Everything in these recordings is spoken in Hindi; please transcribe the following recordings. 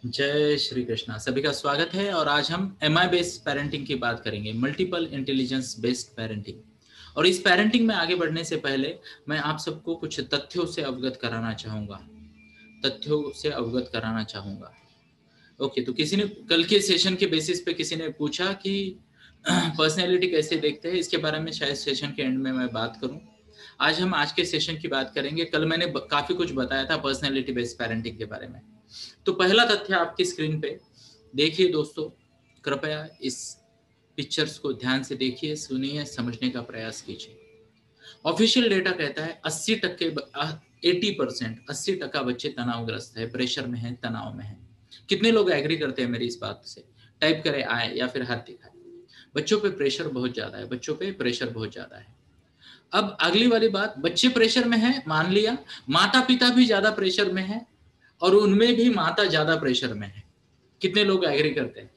जय श्री कृष्णा। सभी का स्वागत है और आज हम एमआई बेस्ड पेरेंटिंग की बात करेंगे, मल्टीपल इंटेलिजेंस बेस्ड पेरेंटिंग। और इस पेरेंटिंग में आगे बढ़ने से पहले मैं आप सबको कुछ तथ्यों से अवगत कराना चाहूंगा। ओके, तो किसी ने कल के सेशन के बेसिस पे किसी ने पूछा कि पर्सनैलिटी कैसे देखते हैं, इसके बारे में शायद सेशन के एंड में मैं बात करूं। आज के सेशन की बात करेंगे। कल मैंने काफी कुछ बताया था पर्सनैलिटी बेस्ड पेरेंटिंग के बारे में। तो पहला तथ्य आपकी स्क्रीन पे देखिए दोस्तों, कृपया इस पिक्चर्स को ध्यान से देखिए, सुनिए, समझने का प्रयास कीजिए। ऑफिशियल डेटा कहता है 80% बच्चे तनावग्रस्त है, प्रेशर में है, तनाव में है। कितने लोग एग्री करते हैं मेरी इस बात से? टाइप करें आए या फिर हाथ दिखाए। बच्चों पे प्रेशर बहुत ज्यादा है, बच्चों पे प्रेशर बहुत ज्यादा है। अब अगली वाली बात, बच्चे प्रेशर में है, मान लिया। माता पिता भी ज्यादा प्रेशर में है और उनमें भी माता ज्यादा प्रेशर में है। कितने लोग एग्री करते हैं?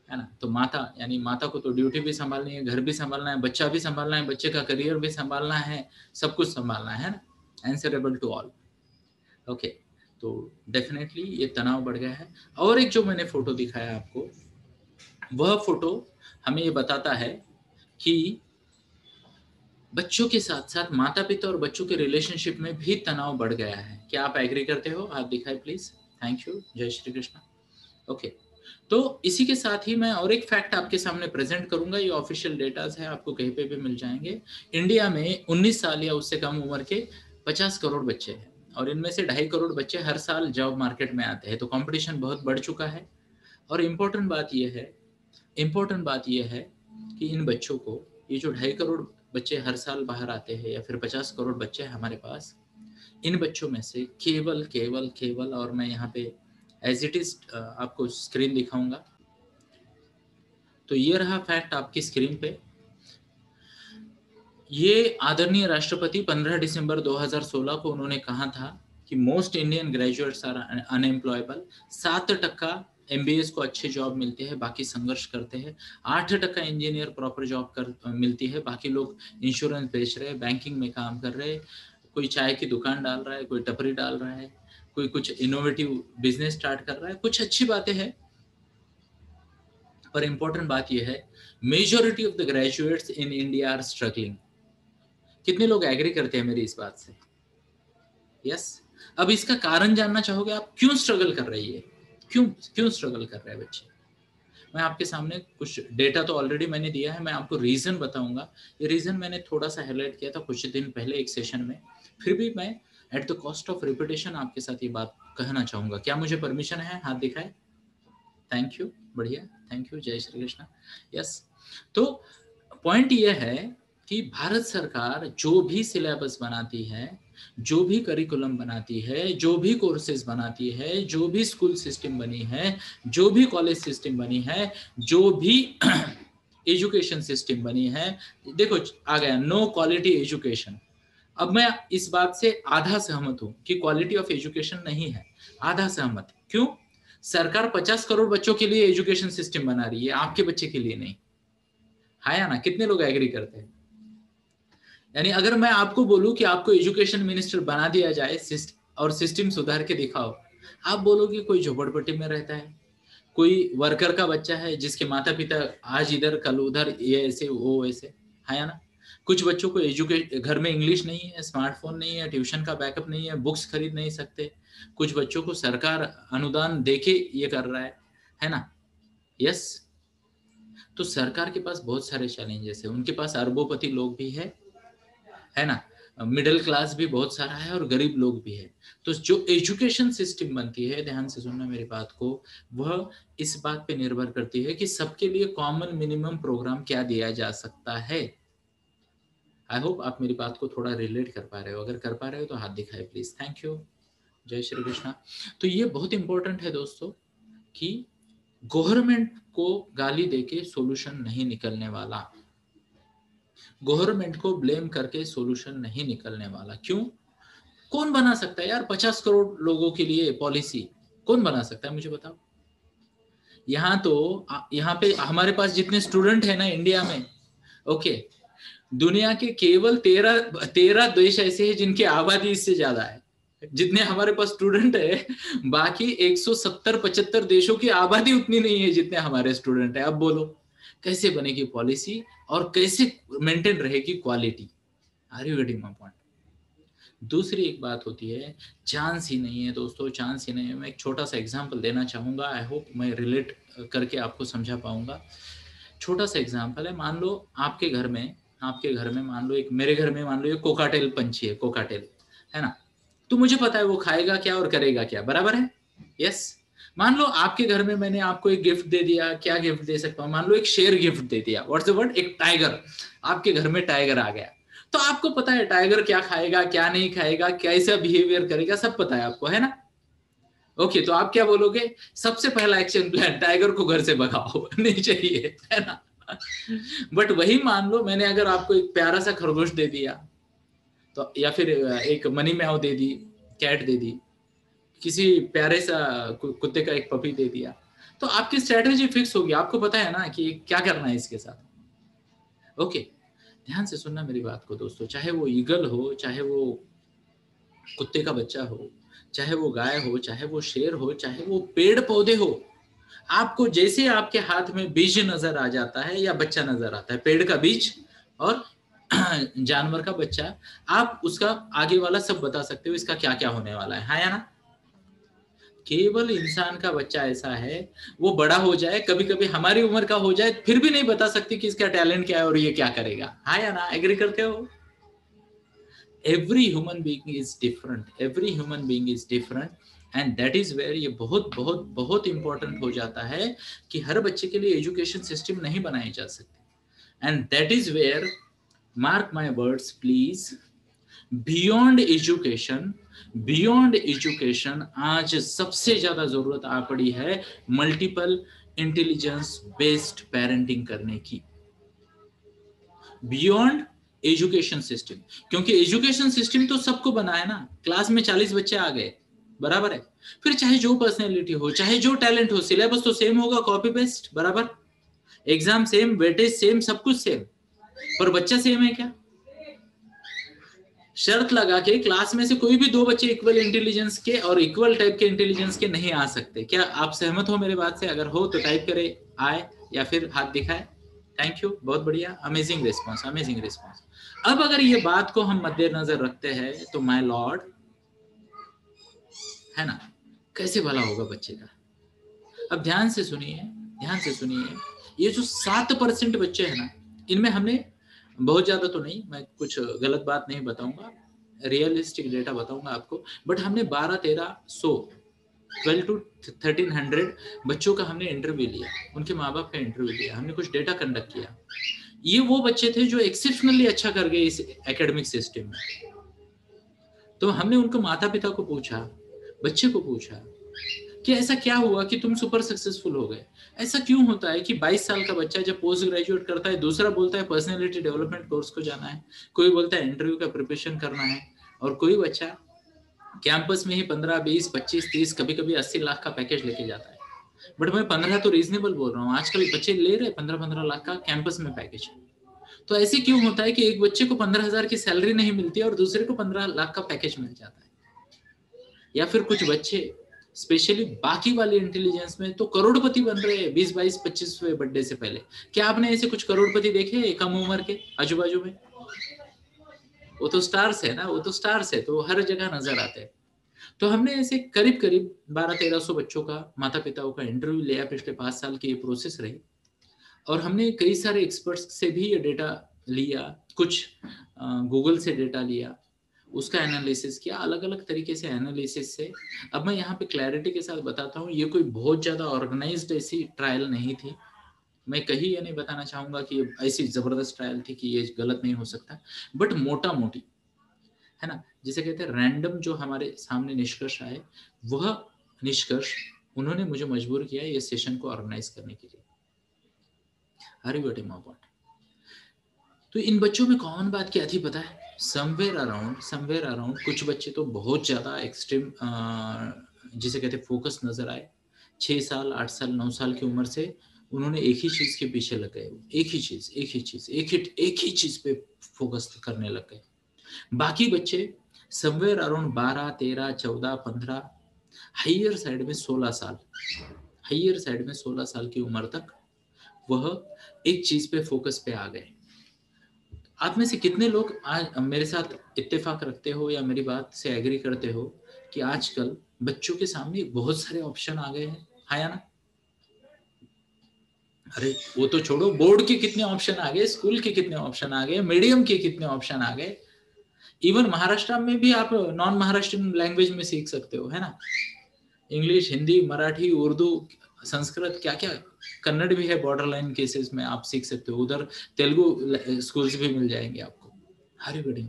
है ना? तो माता यानी माता को तो ड्यूटी भी संभालनी है, घर भी संभालना है, बच्चा भी संभालना है, बच्चे का करियर भी संभालना है, सब कुछ संभालना है ना। Answerable to all. ओके, तो डेफिनेटली ये तनाव बढ़ गया है। और एक जो मैंने फोटो दिखाया आपको, वह फोटो हमें ये बताता है कि बच्चों के साथ साथ माता पिता और बच्चों के रिलेशनशिप में भी तनाव बढ़ गया है। क्या आप एग्री करते हो? आप दिखाए प्लीज। Thank you. जय श्री कृष्ण। ओके, तो इसी के साथ ही मैं और एक फैक्ट आपके सामने प्रेजेंट करूंगा। ये ऑफिशियल डेटाज है, आपको कहीं पे भी मिल जाएंगे। इंडिया में 19 साल या उससे कम उम्र के 50 करोड़ बच्चे हैं और इनमें से 2.5 करोड़ बच्चे हर साल जॉब मार्केट में आते हैं। तो कंपटीशन बहुत बढ़ चुका है। और इम्पोर्टेंट बात यह है कि इन बच्चों को, ये जो 2.5 करोड़ बच्चे हर साल बाहर आते हैं या फिर 50 करोड़ बच्चे हमारे पास, इन बच्चों में से केवल केवल केवल, और मैं यहाँ पे एज इट इज आपको स्क्रीन दिखाऊंगा। तो ये रहा फैक्ट आपकी स्क्रीन पे। ये आदरणीय राष्ट्रपति 15 दिसंबर 2016 को उन्होंने कहा था कि most Indian graduates are unemployable. 7% MBAs को अच्छे जॉब मिलते हैं, बाकी संघर्ष करते हैं। 8% इंजीनियर प्रॉपर जॉब मिलती है, बाकी लोग इंश्योरेंस बेच रहे हैं, बैंकिंग में काम कर रहे हैं, कोई चाय की दुकान डाल रहा है, कोई टपरी डाल रहा है, कोई कुछ इनोवेटिव बिजनेस स्टार्ट कर रहा है। कुछ अच्छी बातें हैं, पर इंपॉर्टेंट बात यह है, majority of the graduates in India are struggling. कितने लोग एग्री करते हैं मेरी इस बात से? यस। अब इसका कारण जानना चाहोगे आप? क्यों स्ट्रगल कर रही है? क्यों स्ट्रगल कर रहे हैं बच्चे? मैं आपके सामने कुछ डेटा तो ऑलरेडी मैंने दिया है, मैं आपको रीजन बताऊंगा। ये रीजन मैंने थोड़ा सा हाईलाइट किया था कुछ दिन पहले एक सेशन में, फिर भी मैं at the cost of repetition आपके साथ ये बात कहना चाहूंगा। क्या मुझे परमिशन है? हाथ दिखाए। थैंक यू, बढ़िया, थैंक यू। जय श्री कृष्ण। यस। तो पॉइंट ये है कि भारत सरकार जो भी सिलेबस बनाती है, जो भी करिकुलम बनाती है, जो भी कोर्सेज बनाती है, जो भी स्कूल सिस्टम बनी है, जो भी कॉलेज सिस्टम बनी है, जो भी एजुकेशन सिस्टम बनी है, देखो आ गया नो क्वालिटी एजुकेशन। अब मैं इस बात से आधा सहमत हूं कि क्वालिटी ऑफ एजुकेशन नहीं है, आधा सहमत। क्यों? सरकार 50 करोड़ बच्चों के लिए एजुकेशन सिस्टम बना रही है, आपके बच्चे के लिए नहीं। है ना? कितने लोग एग्री करते हैं? यानी अगर मैं आपको बोलूं कि आपको एजुकेशन मिनिस्टर बना दिया जाए और सिस्टम सुधार के दिखाओ, आप बोलोगे कोई झोपड़पट्टी में रहता है, कोई वर्कर का बच्चा है जिसके माता पिता आज इधर कल उधर, ये ऐसे वो वैसे, है ना? कुछ बच्चों को घर में इंग्लिश नहीं है, स्मार्टफोन नहीं है, ट्यूशन का बैकअप नहीं है, बुक्स खरीद नहीं सकते। कुछ बच्चों को सरकार अनुदान देके ये कर रहा है ना? यस। तो सरकार के पास बहुत सारे चैलेंजेस है, उनके पास अरबोपति लोग भी है ना? मिडिल क्लास भी बहुत सारा है और गरीब लोग भी है। तो जो एजुकेशन सिस्टम बनती है, ध्यान से सुनना मेरी बात को, वह इस बात पे निर्भर करती है कि सबके लिए कॉमन मिनिमम प्रोग्राम क्या दिया जा सकता है। आई होप आप मेरी बात को थोड़ा रिलेट कर पा रहे हो। अगर कर पा रहे हो तो हाथ दिखाए प्लीज। Thank you. जय श्री कृष्णा। तो ये बहुत इंपॉर्टेंट है दोस्तों कि गवर्नमेंट को गाली देके सॉल्यूशन नहीं निकलने वाला, गवर्नमेंट को ब्लेम करके सॉल्यूशन नहीं निकलने वाला। क्यों? कौन बना सकता है यार 50 करोड़ लोगों के लिए पॉलिसी? कौन बना सकता है मुझे बताओ। यहाँ पे हमारे पास जितने स्टूडेंट है ना इंडिया में, ओके, दुनिया के केवल 13 देश ऐसे हैं जिनकी आबादी इससे ज्यादा है। जितने हमारे पास स्टूडेंट है, बाकी 170-75 देशों की आबादी उतनी नहीं है जितने हमारे स्टूडेंट है। अब बोलो कैसे बनेगी पॉलिसी और कैसे मेंटेन रहेगी quality? Are you getting my point? दूसरी एक बात होती है, चांस ही नहीं है दोस्तों, चांस ही नहीं है। मैं एक छोटा सा एग्जांपल देना चाहूंगा, आई होप मैं रिलेट करके आपको समझा पाऊंगा। छोटा सा एग्जांपल है, मान लो आपके घर में मान लो एक, मेरे घर में मान लो एक कोकाटेल पंछी है, कोकाटेल, है ना? तो मुझे पता है वो खाएगा क्या और करेगा क्या, बराबर है? यस। मान लो आपके घर में मैंने आपको एक गिफ्ट दे दिया, क्या गिफ्ट दे सकता हूँ, मान लो एक शेर गिफ्ट दे दिया, व्हाट्स द वर्ड, एक टाइगर। आपके घर में टाइगर आ गया, तो आपको पता है टाइगर क्या खाएगा, क्या नहीं खाएगा, कैसा बिहेवियर करेगा, सब पता है आपको, है ना? ओके, तो आप क्या बोलोगे? सबसे पहला एक्शन प्लान, टाइगर को घर से भगाओ, नहीं चाहिए, है ना? बट वही मान लो मैंने अगर आपको एक प्यारा सा खरगोश दे दिया, तो या फिर एक मनी मैव दे दी, कैट दे दी, किसी प्यारे सा कुत्ते का एक पपी दे दिया, तो आपकी स्ट्रेटेजी फिक्स होगी, आपको पता है ना कि क्या करना है इसके साथ। ओके, ध्यान से सुनना मेरी बात को दोस्तों, चाहे वो ईगल हो, चाहे वो कुत्ते का बच्चा हो, चाहे वो गाय हो, चाहे वो शेर हो, चाहे वो पेड़ पौधे हो, आपको जैसे आपके हाथ में बीज नजर आ जाता है या बच्चा नजर आता है, पेड़ का बीज और जानवर का बच्चा, आप उसका आगे वाला सब बता सकते हो, इसका क्या क्या होने वाला है, हाँ या ना? केवल इंसान का बच्चा ऐसा है, वो बड़ा हो जाए, कभी कभी हमारी उम्र का हो जाए, फिर भी नहीं बता सकती कि इसका टैलेंट क्या है और ये क्या करेगा, हाँ या ना? एग्री करते हो? every human being is different and that is where ये बहुत बहुत बहुत इंपॉर्टेंट हो जाता है कि हर बच्चे के लिए एजुकेशन सिस्टम नहीं बनाए जा सकते, and that is where, mark my words please, beyond education, beyond education आज सबसे ज्यादा जरूरत आ पड़ी है मल्टीपल इंटेलिजेंस बेस्ड पेरेंटिंग करने की, बियॉन्ड एजुकेशन सिस्टम। क्योंकि एजुकेशन सिस्टम तो सबको बना है ना, क्लास में 40 बच्चे आ गए, बराबर है, फिर चाहे जो पर्सनैलिटी हो, चाहे जो टैलेंट हो, सिलेबस तो सेम होगा, कॉपी पेस्ट, बराबर, एग्जाम सेम, वेटेज सेम, सब कुछ सेम, पर बच्चा सेम है क्या? शर्त लगा के क्लास में से कोई भी दो बच्चे इक्वल इंटेलिजेंस के और इक्वल टाइप के इंटेलिजेंस के नहीं आ सकते। क्या आप सहमत हो मेरे बात से? अगर हो तो टाइप करे आए या फिर हाथ दिखाए। थैंक यू, बहुत बढ़िया, अमेजिंग रिस्पॉन्स, अमेजिंग रिस्पॉन्स। अब अगर ये बात को हम मद्देनजर रखते हैं तो माय लॉर्ड, है ना, कैसे भला होगा बच्चे का? अब ध्यान से सुनिए, ध्यान से सुनिए, ये जो 7% बच्चे हैं ना, इनमें हमने बहुत ज्यादा तो नहीं, मैं कुछ गलत बात नहीं बताऊंगा, रियलिस्टिक डेटा बताऊंगा आपको, बट हमने 12-1300 12 to 1300 बच्चों का हमने इंटरव्यू लिया, उनके माँ बाप का इंटरव्यू लिया, हमने कुछ डेटा कंडक्ट किया। ये वो बच्चे थे जो एक्सेप्शनली अच्छा कर गए इस एकेडमिक सिस्टम में। तो हमने उनको माता पिता को पूछा, बच्चे को पूछा कि ऐसा क्या हुआ कि तुम सुपर सक्सेसफुल हो गए? ऐसा क्यों होता है कि 22 साल का बच्चा जब पोस्ट ग्रेजुएट करता है, दूसरा बोलता है पर्सनैलिटी डेवलपमेंट कोर्स को जाना है, कोई बोलता है इंटरव्यू का प्रिपरेशन करना है, और कोई बच्चा कैंपस में ही 15, 20, 25, 30, कभी कभी 80 लाख का पैकेज लेके जाता है। बट मैं 15 तो रीजनेबल बोल रहा हूँ, आजकल बच्चे ले रहे 15-15 लाख का कैंपस में पैकेज। तो ऐसे क्यों होता है कि एक बच्चे को 15,000 की सैलरी नहीं मिलती है और दूसरे को 15 लाख का पैकेज मिल जाता है? या फिर कुछ बच्चे स्पेशली बाकी वाले इंटेलिजेंस में तो करोड़पति बन रहे हैं 20, 22, 25वें बर्थडे से पहले। क्या आपने ऐसे कुछ करोड़पति देखे कम उम्र के आजू बाजू में? वो तो स्टार्स है ना, वो तो स्टार्स है, तो हर जगह नजर आते हैं। तो हमने ऐसे करीब करीब 1200-1300 बच्चों का, माता पिताओं का इंटरव्यू लिया, पिछले 5 साल की ये प्रोसेस रही, और हमने कई सारे एक्सपर्ट्स से भी ये डेटा लिया, कुछ गूगल से डेटा लिया, उसका एनालिसिस किया, अलग अलग तरीके से एनालिसिस से। अब मैं यहाँ पे क्लैरिटी के साथ बताता हूँ, ये कोई बहुत ज्यादा ऑर्गेनाइज्ड ऐसी ट्रायल नहीं थी, मैं कहीं ये नहीं बताना चाहूंगा कि ऐसी जबरदस्त ट्रायल थी कि ये गलत नहीं हो सकता, बट मोटा मोटी, है ना, जिसे कहते हैं रैंडम, जो हमारे सामने निष्कर्ष आए, वह निष्कर्ष उन्होंने मुझे मजबूर किया ये सेशन को ऑर्गेनाइज करने के लिए। Are you getting my point? तो इन बच्चों में कॉमन बात क्या थी पता है? समवेयर अराउंड कुछ बच्चे तो बहुत ज्यादा एक्सट्रीम, जिसे कहते हैं फोकस नजर आए, 6 साल 8 साल 9 साल की उम्र से उन्होंने एक ही चीज के पीछे लग गए, एक ही चीज पे फोकस करने लग गए। बाकी बच्चे समवेयर अराउंड 12, 13, 14, 15, हाइयर साइड में 16 साल, हाइयर साइड में 16 साल की उम्र तक वह एक चीज पे फोकस पे आ गए। आप में से कितने लोग आज मेरे साथ इत्तेफाक रखते हो या मेरी बात से एग्री करते हो कि आजकल बच्चों के सामने बहुत सारे ऑप्शन आ गए हैं, हाँ या ना? अरे वो तो छोड़ो, बोर्ड के कितने ऑप्शन आ गए, स्कूल के कितने ऑप्शन आ गए, मीडियम के कितने ऑप्शन आ गए। इवन महाराष्ट्र में भी आप नॉन महाराष्ट्रियन लैंग्वेज में सीख सकते हो, है ना? इंग्लिश, हिंदी, मराठी, उर्दू, संस्कृत, क्या क्या, कन्नड़ भी है, बॉर्डर लाइन केसेस में आप सीख सकते हो। उधर तेलुगु स्कूल्स भी मिल जाएंगे आपको। हरी बड़ी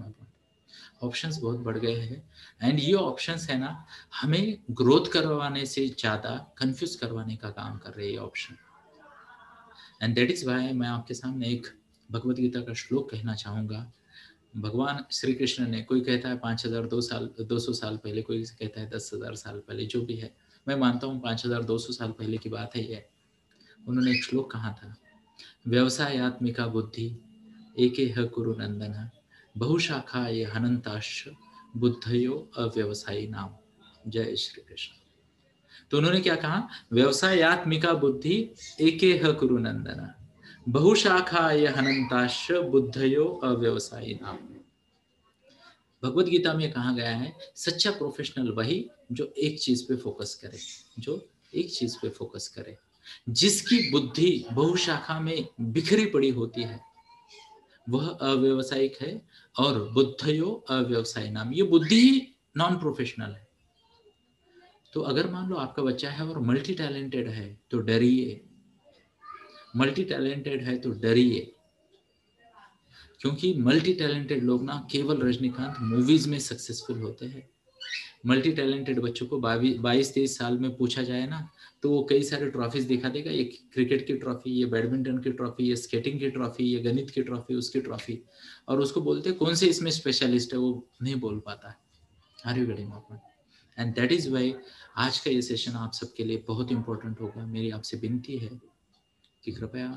ऑप्शंस बहुत बढ़ गए हैं। एंड ये ऑप्शंस है ना, हमें ग्रोथ करवाने से ज्यादा कंफ्यूज करवाने का काम कर रहे हैं ये option. And that is why मैं आपके सामने एक भगवत गीता का श्लोक कहना चाहूंगा। भगवान श्री कृष्ण ने, कोई कहता है 5200 साल पहले, कोई कहता है 10,000 साल पहले, जो भी है, मैं मानता हूँ 5200 साल पहले की बात है ये। उन्होंने एक श्लोक कहा था, व्यवसायात्मिका बुद्धि एकेह कुरु नंदन बहुशाखा ये हनंताश बुद्धयो अव्यवसायी नाम। जय श्री कृष्ण। तो उन्होंने क्या कहा, व्यवसायात्मिका बुद्धि एकेह कुरु नंदन बहुशाखा ये हनंताश बुद्धयो अव्यवसायी नाम। भगवत गीता में कहा गया है, सच्चा प्रोफेशनल वही जो एक चीज पे फोकस करे, जो एक चीज पे फोकस करे, जिसकी बुद्धि बहुशाखा में बिखरी पड़ी होती है, वह अव्यवसायिक है। और बुद्धयो अव्यवसायी नाम, ये बुद्धि ही नॉन प्रोफेशनल है। तो अगर मान लो आपका बच्चा है और मल्टी टैलेंटेड है तो डरिए, मल्टी टैलेंटेड है तो डरिए, क्योंकि मल्टी टैलेंटेड लोग ना केवल रजनीकांत मूवीज में सक्सेसफुल होते हैं। मल्टी टैलेंटेड बच्चों को 22-23 साल में पूछा जाए ना, तो वो कई सारे ट्रॉफीज दिखा देगा, ये क्रिकेट की ट्रॉफी, ये बैडमिंटन की ट्रॉफी, ये स्केटिंग की ट्रॉफी, ये गणित की ट्रॉफी, उसकी ट्रॉफी, और उसको बोलते हैं कौन से इसमें स्पेशलिस्ट है, वो नहीं बोल पाता है। Are you getting my point? And that is why आज का ये सेशन आप सबके लिए बहुत इंपॉर्टेंट होगा। मेरी आपसे विनती है कि कृपया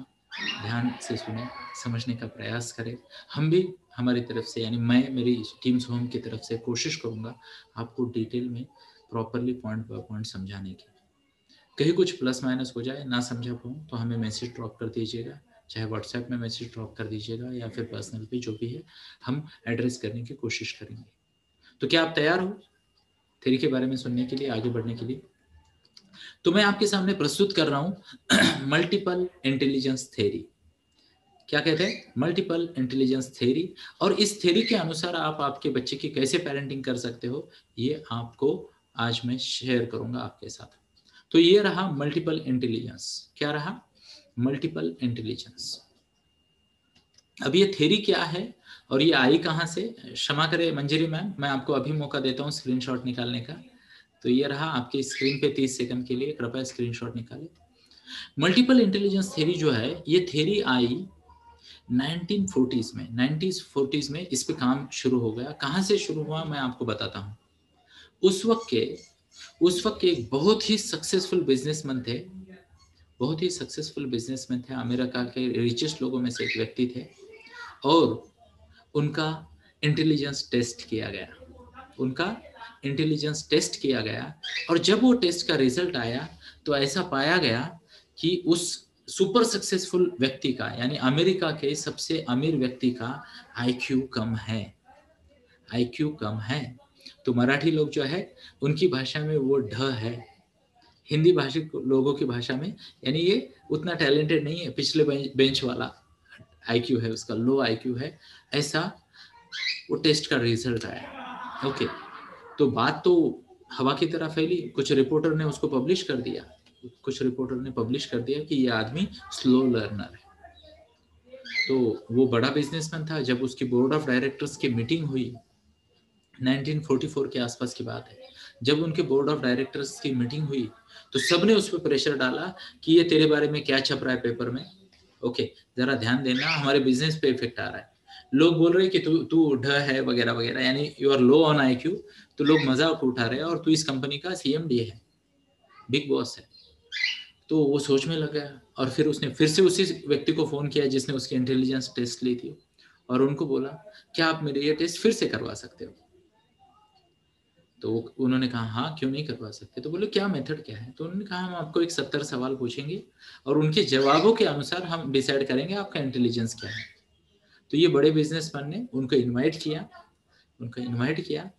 ध्यान से सुने, समझने का प्रयास करें। हम भी हमारी तरफ से, यानी मैं मेरी टीम्स होम की तरफ से कोशिश करूंगा आपको डिटेल में प्रॉपरली पॉइंट बाय पॉइंट समझाने की। कहीं कुछ प्लस माइनस हो जाए, ना समझा पाऊँ तो हमें मैसेज ड्रॉप कर दीजिएगा, चाहे व्हाट्सएप में मैसेज ड्रॉप कर दीजिएगा या फिर पर्सनल पे, जो भी है हम एड्रेस करने की कोशिश करेंगे। तो क्या आप तैयार हो थ्योरी के बारे में सुनने के लिए, आगे बढ़ने के लिए? तो मैं आपके सामने प्रस्तुत कर रहा हूं मल्टीपल इंटेलिजेंस थ्योरी। क्या कहते हैं? Multiple intelligence theory. और इस थ्योरी के अनुसार आप आपके बच्चे की कैसे पेरेंटिंग कर सकते हो, ये आपको आज मैं शेयर करूंगा आपके साथ। तो ये रहा मल्टीपल इंटेलिजेंस। क्या रहा? Multiple intelligence. अब ये थ्योरी क्या है और ये आई कहां से? क्षमा करें मंजरी मैम, मैं आपको अभी मौका देता हूं स्क्रीनशॉट निकालने का। तो ये रहा आपकी स्क्रीन पे 30 सेकंड के लिए, कृपया स्क्रीनशॉट निकालें। मल्टीपल इंटेलिजेंस थ्योरी जो है, ये थ्योरी आई 1940s में, 1940s में इस पे काम शुरू हो गया। कहां से शुरू हुआ मैं आपको बताता हूं। उस वक्त के एक बहुत ही सक्सेसफुल बिजनेसमैन थे, बहुत ही सक्सेसफुल बिजनेसमैन थे, अमेरिका के रिचेस्ट लोगों में से एक व्यक्ति थे, और उनका इंटेलिजेंस टेस्ट किया गया, उनका इंटेलिजेंस टेस्ट किया गया। और जब वो टेस्ट का रिजल्ट आया तो ऐसा पाया गया कि उस सुपर सक्सेसफुल व्यक्ति का, यानी अमेरिका के सबसे अमीर व्यक्ति का आईक्यू कम है, आईक्यू कम है। तो मराठी लोग जो है उनकी भाषा में वो ढ है, हिंदी भाषी लोगों की भाषा में, यानी ये उतना टैलेंटेड नहीं है, पिछले बेंच वाला आईक्यू है उसका, लो आईक्यू है, ऐसा वो टेस्ट का रिजल्ट आया। ओके, तो बात तो हवा की तरह फैली, कुछ रिपोर्टर ने उसको पब्लिश कर दिया, कुछ रिपोर्टर ने पब्लिश कर दिया कि ये आदमी स्लो लर्नर है। तो वो बड़ा बिजनेसमैन था। जब उसकी बोर्ड ऑफ डायरेक्टर्स की मीटिंग हुई, 1944 के आसपास की बात है, जब उनके बोर्ड ऑफ डायरेक्टर्स की मीटिंग हुई तो सबने उस पर प्रेशर डाला कि ये तेरे बारे में क्या छप रहा है पेपर में, ओके जरा ध्यान देना, हमारे बिजनेस पे इफेक्ट आ रहा है। लोग बोल रहे हैं कि तू ढ है वगैरह वगैरह, यानी you are low on IQ, तो लोग मजाक उठा रहे हैं, और तू इस कंपनी का सीएमडी है, बिग बॉस है। तो वो सोच में लग गया, और फिर उसने फिर से उसी व्यक्ति को फोन किया जिसने उसकी इंटेलिजेंस टेस्ट ली थी, और उनको बोला क्या आप मेरे ये टेस्ट फिर से करवा सकते हो? तो उन्होंने कहा हाँ क्यों नहीं करवा सकते, तो बोले क्या मेथड क्या है, तो उन्होंने कहा हम आपको एक 70 सवाल पूछेंगे और उनके जवाबों के अनुसार हम डिसाइड करेंगे आपका इंटेलिजेंस क्या है। तो ये बड़े बिजनेसमैन ने उनको इनवाइट किया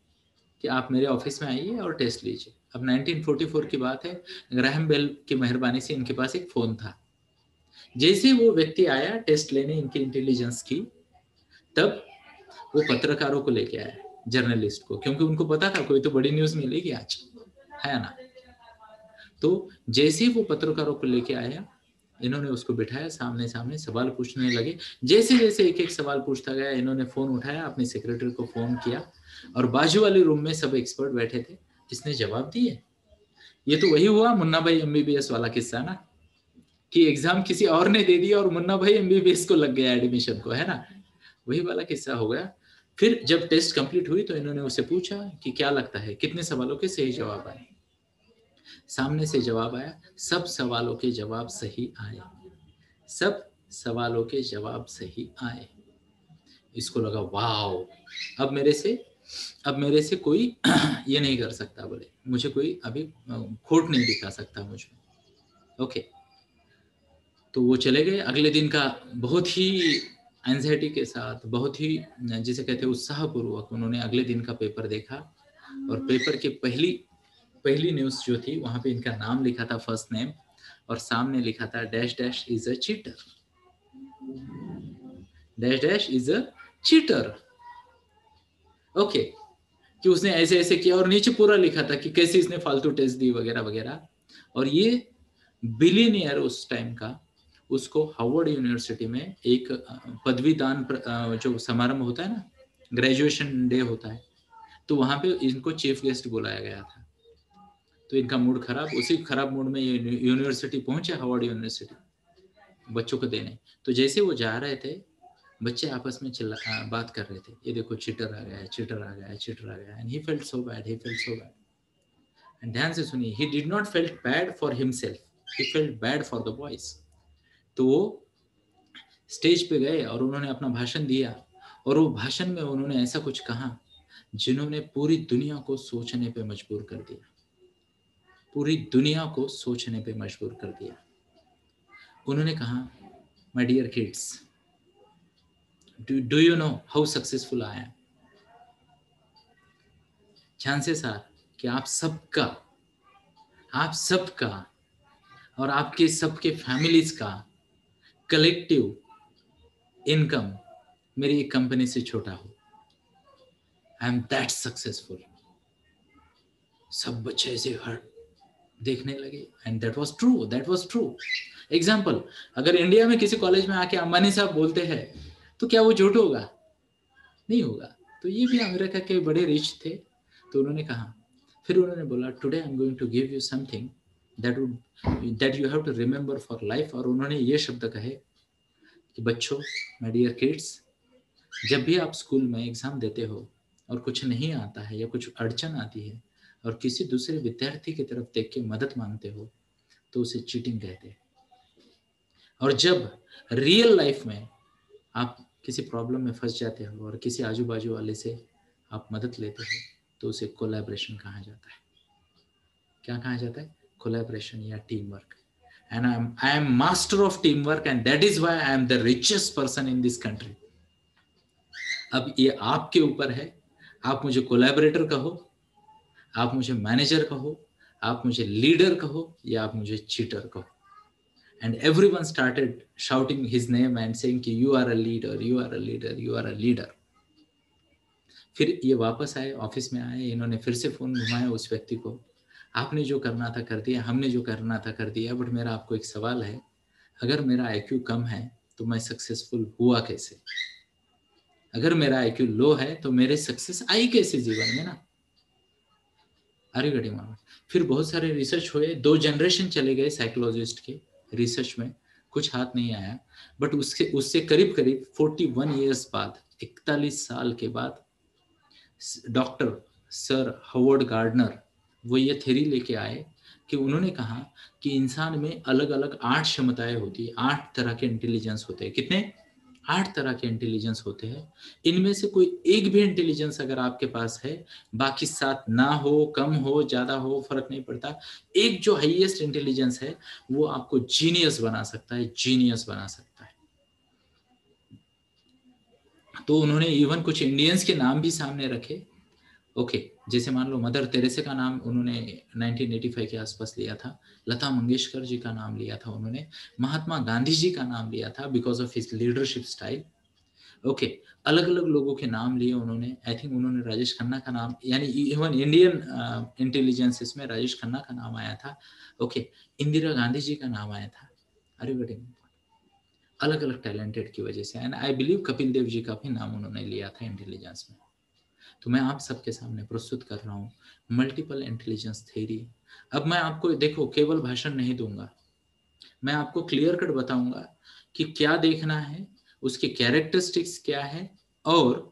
कि आप मेरे ऑफिस में आइए और टेस्ट लीजिए। अब 1944 की बात है, ग्राहम बेल की मेहरबानी से इनके पास एक फोन था। जैसे वो व्यक्ति आया टेस्ट लेने इनकी इंटेलिजेंस की, तब वो पत्रकारों को लेके आया, जर्नलिस्ट को, क्योंकि उनको पता था कोई तो बड़ी न्यूज मिलेगी आज, है ना। तो जैसे ही वो पत्रकारों को लेके आया, इन्होंने उसको बिठाया सामने सामने, सवाल पूछने लगे। जैसे जैसे एक एक सवाल पूछता गया, इन्होंने फोन उठाया, अपनी सेक्रेटरी को फोन किया और बाजू वाले रूम में सब एक्सपर्ट बैठे थे, इसने जवाब दिए। ये तो वही हुआ मुन्ना भाई एमबीबीएस वाला किस्सा ना, कि एग्जाम किसी और ने दे दिया और मुन्ना भाई एमबीबीएस को लग गया एडमिशन को, है ना, वही वाला किस्सा हो गया। फिर जब टेस्ट कंप्लीट हुई तो इन्होंने उससे पूछा कि क्या लगता है कितने सवालों के सही जवाब आए। सामने से जवाब आया, सब सवालों के जवाब सही आए, सब सवालों के जवाब सही आए। इसको लगा वाओ, अब मेरे से कोई ये नहीं कर सकता, बोले मुझे कोई अभी खोट नहीं दिखा सकता मुझे। ओके, तो वो चले गए। अगले दिन का बहुत ही एंजाइटी के साथ, बहुत ही जिसे कहते हैं उत्साहपूर्वक उन्होंने अगले दिन का पेपर देखा, और पेपर के पहली न्यूज जो थी वहां पे इनका नाम लिखा था, फर्स्ट नेम, और सामने लिखा था dash dash is a cheater, dash dash is a cheater. Okay, कि उसने ऐसे ऐसे किया, और नीचे पूरा लिखा था कि कैसे इसने फालतू टेस्ट दी वगैरह वगैरह। और ये बिलियनियर उस टाइम का, उसको हार्वर्ड यूनिवर्सिटी में एक पदवीदान जो समारंभ होता है ना, ग्रेजुएशन डे होता है, तो वहां पे इनको चीफ गेस्ट बुलाया गया था। तो इनका मूड खराब, उसी खराब मूड में ये यूनिवर्सिटी पहुंचे, हार्वर्ड यूनिवर्सिटी, बच्चों को देने। तो जैसे वो जा रहे थे, बच्चे आपस में बात कर रहे थे, ये देखो चीटर आ गया है, चीटर आ गया है, चीटर आ गया है, and he felt so bad, he felt so bad. And ध्यान से सुनिए, he did not felt bad for himself, he felt bad for the boys. तो वो स्टेज पे गए और उन्होंने अपना भाषण दिया, और वो भाषण में उन्होंने ऐसा कुछ कहा जिन्होंने पूरी दुनिया को सोचने पे मजबूर कर दिया, पूरी दुनिया को सोचने पे मजबूर कर दिया। उन्होंने कहा, my dear kids, do you know how successful I am? Chances are कि आप सबका और आपके सबके फैमिलीज का कलेक्टिव इनकम मेरी एक कंपनी से छोटा हो। I am that successful. सब बच्चे ऐसे हर्ट देखने लगे, and that was true, that was true. Example, अगर इंडिया में किसी कॉलेज में आके अंबानी साहब बोलते हैं तो क्या वो झूठ होगा? नहीं होगा। तो ये भी अमेरिका के बड़े रिच थे, तो उन्होंने कहा, फिर उन्होंने बोला, today I am going to give you something that you have to remember for life. और उन्होंने ये शब्द कहे कि बच्चों, माय डियर किड्स, जब भी आप स्कूल में एग्जाम देते हो और कुछ नहीं आता है या कुछ अड़चन आती है और किसी दूसरे विद्यार्थी की तरफ देख के मदद मांगते हो, तो उसे चीटिंग कहते हैं। और जब रियल लाइफ में आप किसी प्रॉब्लम में फंस जाते हो और किसी आजू बाजू वाले से आप मदद लेते हो, तो उसे कोलैबोरेशन कहा जाता है। क्या कहा जाता है? कोलैबोरेशन या team work. And I am master of team work, and that is why I am the richest person in this country. अब ये आपके ऊपर है, आप मुझे कोलैबोरेटर कहो, आप मुझे मैनेजर कहो, आप मुझे लीडर कहो, या आप मुझे चीटर कहो। And everyone started shouting his name and saying कि you are a leader, you are a leader, you are a leader. फिर ये वापस आए, ऑफिस में आए, इन्होंने फिर से फोन घुमाया उस व्यक्ति को, आपने जो करना था कर दिया, हमने जो करना था कर दिया, बट मेरा आपको एक सवाल है, अगर मेरा आईक्यू कम है तो मैं सक्सेसफुल हुआ कैसे? अगर मेरा आईक्यू लो है तो मेरे सक्सेस आई कैसे जीवन में ना? Are you getting my? फिर बहुत सारे रिसर्च हुए, 2 जनरेशन चले गए साइकोलॉजिस्ट के रिसर्च में, कुछ हाथ नहीं आया। बट उससे करीब करीब 41 ईयर्स बाद, 41 साल के बाद, डॉक्टर सर हार्वर्ड गार्डनर वो ये थ्योरी लेके आए कि उन्होंने कहा कि इंसान में अलग अलग 8 क्षमताएं होती है, 8 तरह के इंटेलिजेंस होते हैं। कितने? 8 तरह के इंटेलिजेंस होते हैं। इनमें से कोई एक भी इंटेलिजेंस अगर आपके पास है, बाकी 7 ना हो, कम हो, ज्यादा हो, फर्क नहीं पड़ता, एक जो हाईएस्ट इंटेलिजेंस है वो आपको जीनियस बना सकता है, जीनियस बना सकता है। तो उन्होंने इवन कुछ इंडियंस के नाम भी सामने रखे। ओके, जैसे मान लो मदर तेरेसा का नाम उन्होंने 1985 के आसपास लिया था, लता मंगेशकर जी का नाम लिया था उन्होंने, महात्मा गांधी जी का नाम लिया था because of his leadership style. Okay, अलग अलग लोगों के नाम लिए उन्होंने। आई थिंक उन्होंने राजेश खन्ना का नाम, यानी इवन इंडियन इंटेलिजेंस में राजेश खन्ना का नाम आया था। ओके, इंदिरा गांधी जी का नाम आया था। अरे बेटे, अलग अलग टैलेंटेड की वजह से। And I believe Kapil Dev ji का भी नाम उन्होंने लिया था इंटेलिजेंस में। तो मैं आप सबके सामने प्रस्तुत कर रहा हूँ मल्टीपल इंटेलिजेंस थ्योरी। अब मैं आपको देखो केवल भाषण नहीं दूंगा, मैं आपको क्लियर कट बताऊंगा कि क्या देखना है, उसके कैरेक्टरिस्टिक्स क्या है, और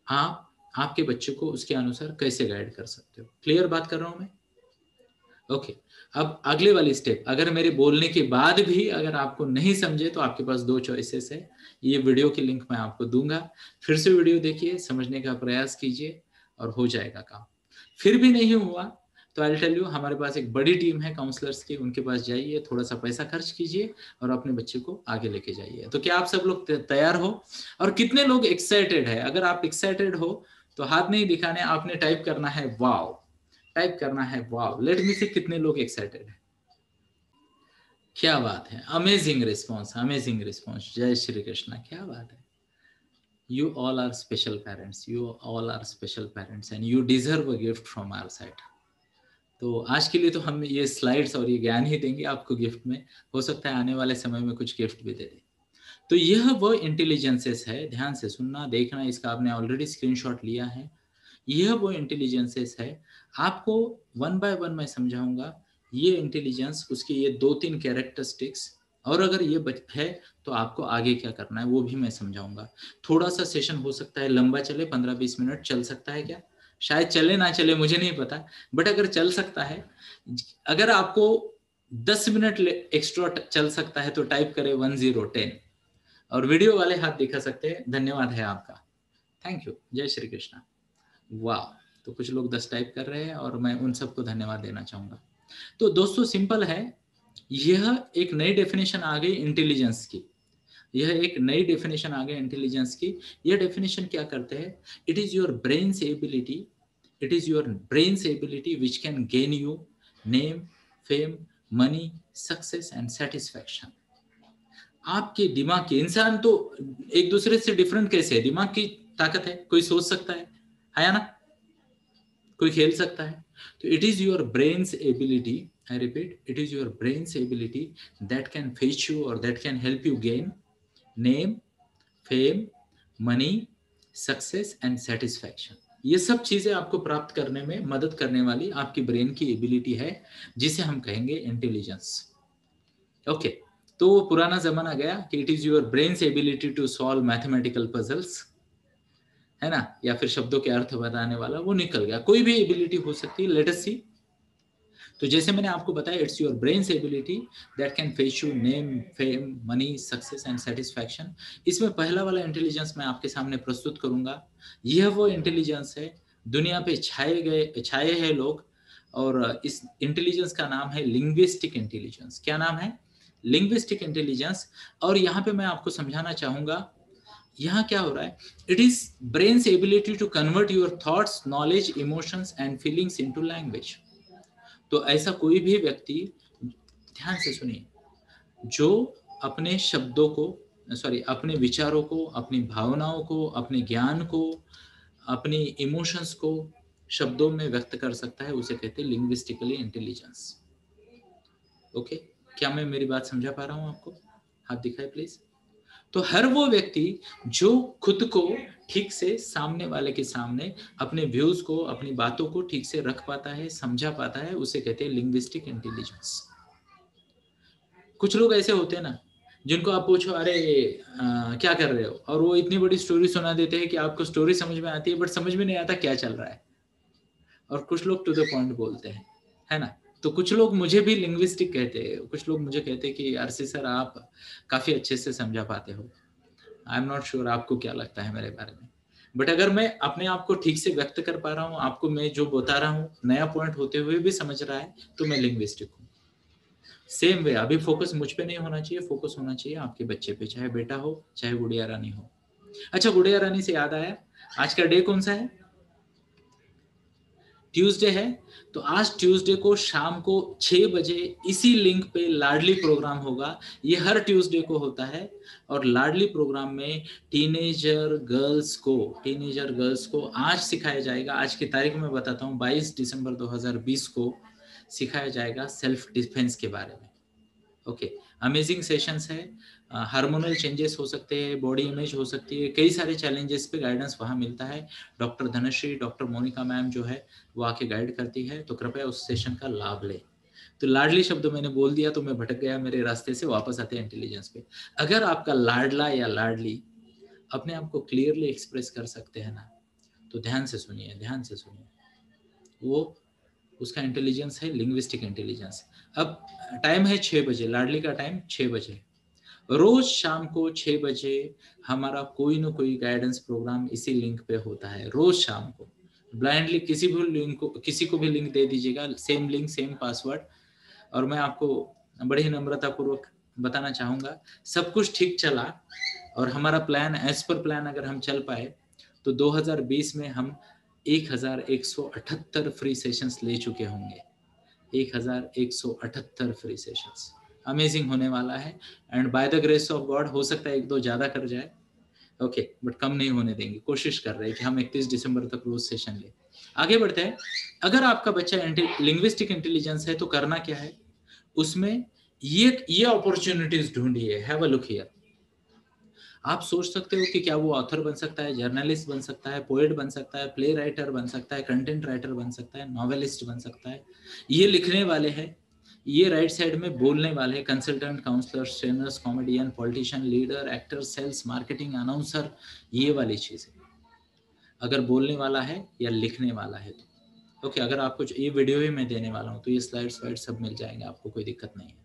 आप आपके बच्चे को उसके अनुसार कैसे गाइड कर सकते हो। क्लियर बात कर रहा हूं मैं? ओके, अब अगले वाली स्टेप, अगर मेरे बोलने के बाद भी अगर आपको नहीं समझे तो आपके पास 2 चॉइसेस है। ये वीडियो की लिंक मैं आपको दूंगा, फिर से वीडियो देखिए, समझने का प्रयास कीजिए और हो जाएगा काम। फिर भी नहीं हुआ तो आई टेल यू, हमारे पास एक बड़ी टीम है काउंसलर्स की, उनके पास जाइए, थोड़ा सा पैसा खर्च कीजिए और अपने बच्चे को आगे लेके जाइए। तो क्या आप सब लोग तैयार हो? और कितने लोग एक्साइटेड है? अगर आप एक्साइटेड हो तो हाथ नहीं दिखाने, आपने टाइप करना है वाओ, टाइप करना है वाओ। लेट मी से कितने लोग एक्साइटेड है। क्या बात है, अमेजिंग रिस्पॉन्स, अमेजिंग रिस्पॉन्स। जय श्री कृष्णा, क्या बात है। You all are special parents, you all are special parents and you deserve a gift from our side. तो आज के लिए तो हम ये स्लाइड्स और ये ज्ञान ही देंगे आपको गिफ्ट में, हो सकता है आने वाले समय में कुछ गिफ्ट भी दे दे। तो यह वो इंटेलिजेंसेस है, ध्यान से सुनना देखना, इसका आपने ऑलरेडी स्क्रीनशॉट लिया है। यह वो इंटेलिजेंसेस है, आपको वन बाय वन मैं समझाऊंगा। ये इंटेलिजेंस, उसके ये 2-3 कैरेक्टरिस्टिक्स, और अगर ये है तो आपको आगे क्या करना है वो भी मैं समझाऊंगा। थोड़ा सा सेशन हो सकता है लंबा चले, 15-20 मिनट चल सकता है क्या, शायद चले ना चले मुझे नहीं पता, बट अगर चल सकता है, अगर आपको 10 मिनट एक्स्ट्रा चल सकता है तो टाइप करें 1010, और वीडियो वाले हाथ दिखा सकते हैं, धन्यवाद है आपका, थैंक यू, जय श्री कृष्णा। वाह, तो कुछ लोग 10 टाइप कर रहे हैं और मैं उन सबको धन्यवाद देना चाहूंगा। तो दोस्तों सिंपल है, यह एक नई डेफिनेशन आ गई इंटेलिजेंस की, यह एक नई डेफिनेशन आ गई इंटेलिजेंस की। यह डेफिनेशन क्या करते हैं? It is your brain's ability, it is your brain's ability which can gain you name, fame, money, success and satisfaction. आपके दिमाग की, इंसान तो एक दूसरे से डिफरेंट कैसे है? दिमाग की ताकत है, कोई सोच सकता है या ना, कोई खेल सकता है। तो it is your brain's ability, I repeat, it is your brain's ability that can fetch you और that can help you gain name, fame, money, success and satisfaction. ये सब चीजें आपको प्राप्त करने में मदद करने वाली आपकी ब्रेन की एबिलिटी है, जिसे हम कहेंगे इंटेलिजेंस। ओके, तो वो पुराना जमाना गया कि it is your brain's ability to solve mathematical puzzles, है ना, या फिर शब्दों के अर्थ बताने वाला, वो निकल गया। कोई भी एबिलिटी हो सकती है, लेट अस सी। तो जैसे मैंने आपको बताया, it's your brain's ability that can fetch you name, fame, money, success and satisfaction. इसमें पहला वाला इंटेलिजेंस मैं आपके सामने प्रस्तुत करूंगा। यह वो इंटेलिजेंस है, दुनिया पे छाए हैं लोग, और इस इंटेलिजेंस का नाम है लिंग्विस्टिक इंटेलिजेंस। क्या नाम है? Linguistic intelligence. और यहाँ पे मैं आपको समझाना चाहूंगा, यहाँ क्या हो रहा है, it is brain's ability to convert your thoughts, knowledge, emotions and feelings into language. तो ऐसा कोई भी व्यक्ति, ध्यान से सुनिए, जो अपने शब्दों को, सॉरी, अपने विचारों को, अपनी भावनाओं को, अपने ज्ञान को, अपनी इमोशंस को शब्दों में व्यक्त कर सकता है, उसे कहते हैं लिंग्विस्टिकली इंटेलिजेंस। ओके, क्या मैं मेरी बात समझा पा रहा हूं आपको? हाथ दिखाए प्लीज। तो हर वो व्यक्ति जो खुद को ठीक से सामने वाले के सामने अपने व्यूज को, अपनी बातों को ठीक से रख पाता है, समझा पाता है, उसे कहते हैं लिंग्विस्टिक इंटेलिजेंस। कुछ लोग ऐसे होते हैं ना, जिनको आप पूछो अरे क्या कर रहे हो, और वो इतनी बड़ी स्टोरी सुना देते हैं कि आपको स्टोरी समझ में आती है बट समझ में नहीं आता क्या चल रहा है। और कुछ लोग टू द पॉइंट बोलते हैं, है ना। तो कुछ लोग मुझे भी लिंग्विस्टिक कहते हैं, कुछ लोग मुझे कहते हैं कि आरसी सर आप काफी अच्छे से समझा पाते हो। आई एम नॉट श्योर आपको क्या लगता है मेरे बारे में, बट अगर मैं अपने आप को ठीक से व्यक्त कर पा रहा हूँ, आपको मैं जो बता रहा हूँ नया पॉइंट होते हुए भी समझ रहा है, तो मैं लिंग्विस्टिक हूँ। सेम वे अभी फोकस मुझ पे नहीं होना चाहिए, फोकस होना चाहिए आपके बच्चे पे, चाहे बेटा हो चाहे गुड़िया रानी हो। अच्छा, गुड़िया रानी से याद आया, आज का डे कौन सा है? ट्यूसडे है। तो आज ट्यूसडे को शाम को 6 बजे इसी लिंक पे लाडली प्रोग्राम होगा। ये हर ट्यूसडे को होता है और लाडली प्रोग्राम में टीनेजर गर्ल्स को आज सिखाया जाएगा, आज की तारीख में बताता हूँ, 22 दिसंबर 2020 को सिखाया जाएगा सेल्फ डिफेंस के बारे में। ओके, अमेजिंग सेशंस है। हार्मोनल चेंजेस हो सकते हैं, बॉडी इमेज हो सकती है, कई सारे चैलेंजेस पे गाइडेंस वहाँ मिलता है। Doctor Dhanashree, doctor Monica ma'am जो है वो आके गाइड करती है, तो कृपया उस सेशन का लाभ ले। तो लाडली शब्द मैंने बोल दिया तो मैं भटक गया मेरे रास्ते से, वापस आते हैं इंटेलिजेंस पे। अगर आपका लाडला या लाडली अपने आप को क्लियरली एक्सप्रेस कर सकते हैं ना, तो ध्यान से सुनिए, ध्यान से सुनिए, वो उसका इंटेलिजेंस है लिंग्विस्टिक इंटेलिजेंस। अब टाइम है 6 बजे, लाडली का टाइम 6 बजे। रोज शाम को 6 बजे हमारा कोई ना कोई गाइडेंस प्रोग्राम इसी लिंक पे होता है, रोज शाम को। ब्लाइंडली किसी भी लिंक को, किसी को भी लिंक दे दीजिएगा, सेम लिंक सेम पासवर्ड। और मैं आपको बड़ी ही नम्रता पूर्वक बताना चाहूँगा, सब कुछ ठीक चला और हमारा प्लान एज पर प्लान अगर हम चल पाए तो 2020 में हम 1178 फ्री सेशंस ले चुके होंगे। 1178 फ्री सेशंस, अमेजिंग होने वाला है। And by the grace of God हो सकता है 1-2 ज़्यादा कर जाए, ओके, बट कम नहीं होने देंगे। कोशिश कर रहे हैं कि हम 31 दिसंबर तक रोज सेशन ले। आगे बढ़ते हैं। अगर आपका बच्चा लिंग्विस्टिक इंटेलिजेंस है तो करना क्या है, उसमें ये अपॉर्चुनिटीज ढूंढिए। Have a look here. आप सोच सकते हो कि क्या वो ऑथर बन सकता है, जर्नलिस्ट बन सकता है, पोएट बन सकता है, प्ले राइटर बन सकता है, कंटेंट राइटर बन सकता है, नॉवेलिस्ट बन सकता है। ये लिखने वाले हैं, ये राइट साइड में बोलने वाले हैं, consultant, counsellor, trainers, comedian, politician, leader, actor, sales, marketing, announcer, ये वाली चीजें। अगर बोलने वाला है या लिखने वाला है तो ओके, अगर आपको ये वीडियो ही मैं देने वाला हूँ तो ये स्लाइड्स वाइड सब मिल जाएंगे आपको, कोई दिक्कत नहीं है।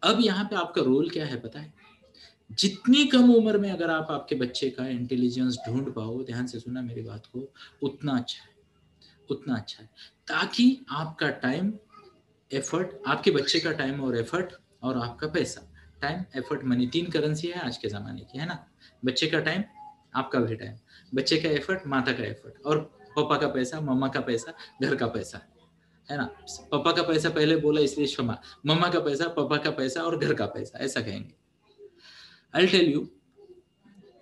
अब यहाँ पे आपका रोल क्या है पता है? जितनी कम उम्र में अगर आप आपके बच्चे का इंटेलिजेंस ढूंढ पाओ, ध्यान से सुना मेरी बात को, उतना अच्छा है, उतना अच्छा है। ताकि आपका टाइम, एफर्ट, आपके बच्चे का टाइम और एफर्ट और आपका पैसा, टाइम एफर्ट मनी, 3 करेंसी है आज के जमाने की, है ना? बच्चे का टाइम, आपका भी टाइम, बच्चे का एफर्ट, माता का एफर्ट, और पापा का पैसा, मम्मा का पैसा, घर का पैसा, है ना? पापा का पैसा पहले बोला इसलिए क्षमा, मम्मा का पैसा, पापा का पैसा और घर का पैसा, ऐसा कहेंगे। आई टेल यू,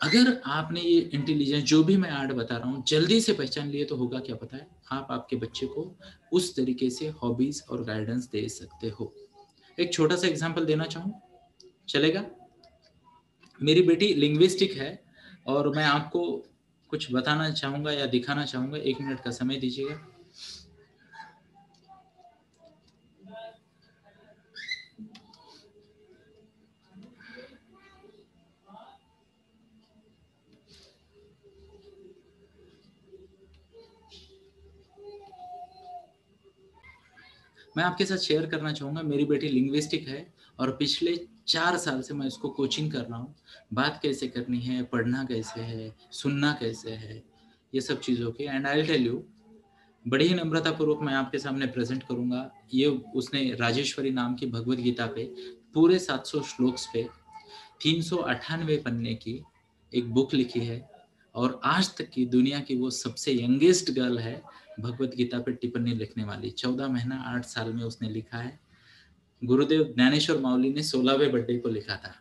अगर आपने ये इंटेलिजेंस जो भी मैं आर्ट बता रहा हूँ जल्दी से पहचान लिए तो होगा क्या पता है? आप आपके बच्चे को उस तरीके से हॉबीज और गाइडेंस दे सकते हो। एक छोटा सा एग्जांपल देना चाहूँ, चलेगा? मेरी बेटी लिंग्विस्टिक है और मैं आपको कुछ बताना चाहूंगा या दिखाना चाहूंगा। 1 मिनट का समय दीजिएगा। मैं आपके साथ शेयर करना चाहूँगा, मेरी बेटी लिंग्विस्टिक है और पिछले 4 साल से मैं उसको कोचिंग कर रहा हूँ। बात कैसे करनी है, पढ़ना कैसे है, सुनना कैसे है, ये सब चीज़ों की। And I will tell you, बड़ी ही नम्रतापूर्वक मैं आपके सामने प्रेजेंट करूँगा। ये उसने राजेश्वरी नाम की भगवद गीता पे पूरे 700 श्लोक्स पे 398 पन्ने की एक बुक लिखी है और आज तक की दुनिया की वो सबसे यंगेस्ट गर्ल है भगवत गीता पे टिप्पणी लिखने वाली। 14 महीना 8 साल में उसने लिखा है। गुरुदेव ज्ञानेश्वर माउली ने 16वें बर्थडे को लिखा था।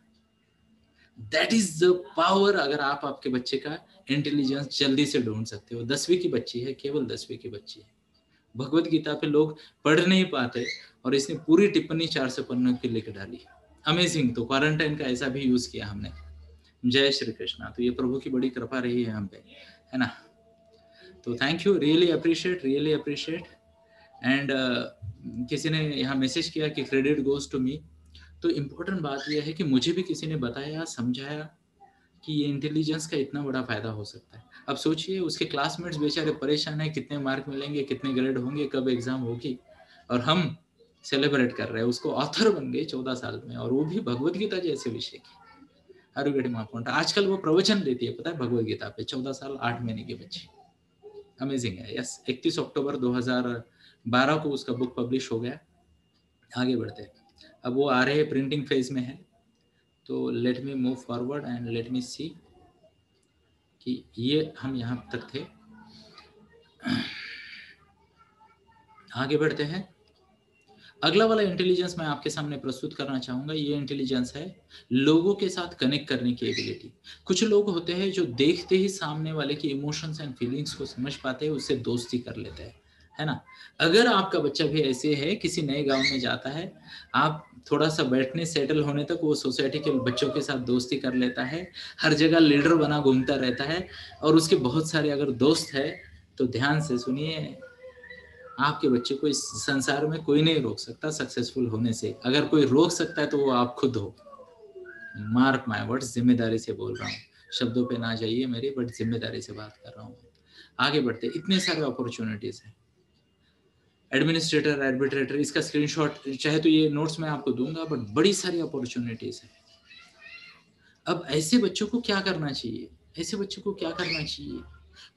That is the power. अगर आप आपके बच्चे का इंटेलिजेंस जल्दी से ढूंढ सकते हो। 10वीं की बच्ची है, केवल 10वीं की बच्ची है। भगवत गीता पे लोग पढ़ नहीं पाते और इसने पूरी टिप्पणी 400 पन्नों की लिख डाली। अमेजिंग। तो क्वारंटाइन का ऐसा भी यूज किया हमने। जय श्री कृष्णा। तो ये प्रभु की बड़ी कृपा रही है हम पे, है ना? तो thank you, really appreciate, really appreciate. And किसी ने यहाँ मैसेज किया कि क्रेडिट गोज टू मी। तो इम्पोर्टेंट बात यह है कि मुझे भी किसी ने बताया, समझाया कि ये इंटेलिजेंस का इतना बड़ा फायदा हो सकता है। अब सोचिए, उसके क्लासमेट्स बेचारे परेशान है, कितने मार्क मिलेंगे, कितने ग्रेड होंगे, कब एग्जाम होगी, और हम सेलिब्रेट कर रहे हैं। उसको ऑथर बन गए 14 साल में, और वो भी भगवत गीता जैसे विषय की। Are you getting my point? आजकल वो प्रवचन देती है, पता है, भगवत गीता पे, 14 साल 8 महीने के बच्चे। अमेजिंग है। यस, 31 अक्टूबर 2012 को उसका बुक पब्लिश हो गया। आगे बढ़ते हैं, अब वो आ रहे हैं, प्रिंटिंग फेज में है। तो let me move forward and let me see कि ये हम यहाँ तक थे। आगे बढ़ते हैं। अगला वाला इंटेलिजेंस मैं आपके सामने प्रस्तुत करना चाहूंगा। ये इंटेलिजेंस है लोगों के साथ कनेक्ट करने की एबिलिटी। कुछ लोग होते हैं जो देखते ही सामने वाले की इमोशंस एंड फीलिंग्स को समझ पाते हैं, उससे दोस्ती कर लेते हैं, है ना। अगर आपका बच्चा भी ऐसे है, किसी नए गांव में जाता है, आप थोड़ा सा बैठने सेटल होने तक वो सोसाइटी के बच्चों के साथ दोस्ती कर लेता है, हर जगह लीडर बना घूमता रहता है, और उसके बहुत सारे अगर दोस्त है, तो ध्यान से सुनिए, आपके बच्चे को इस संसार में कोई नहीं रोक सकता सक्सेसफुल होने से। अगर कोई रोक सकता है तो वो आप खुद हो। मार्क माय वर्ड्स, जिम्मेदारी से बोल रहा हूँ, शब्दों पे ना जाइए मेरे, बट जिम्मेदारी से बात कर रहा हूँ। आगे बढ़ते, इतने सारे अपॉर्चुनिटीज हैं। एडमिनिस्ट्रेटर, आर्बिट्रेटर, इसका स्क्रीनशॉट चाहे तो ये नोट्स मैं आपको दूंगा, बट बड़ी सारी अपॉर्चुनिटीज है। अब ऐसे बच्चों को क्या करना चाहिए? ऐसे बच्चों को क्या करना चाहिए?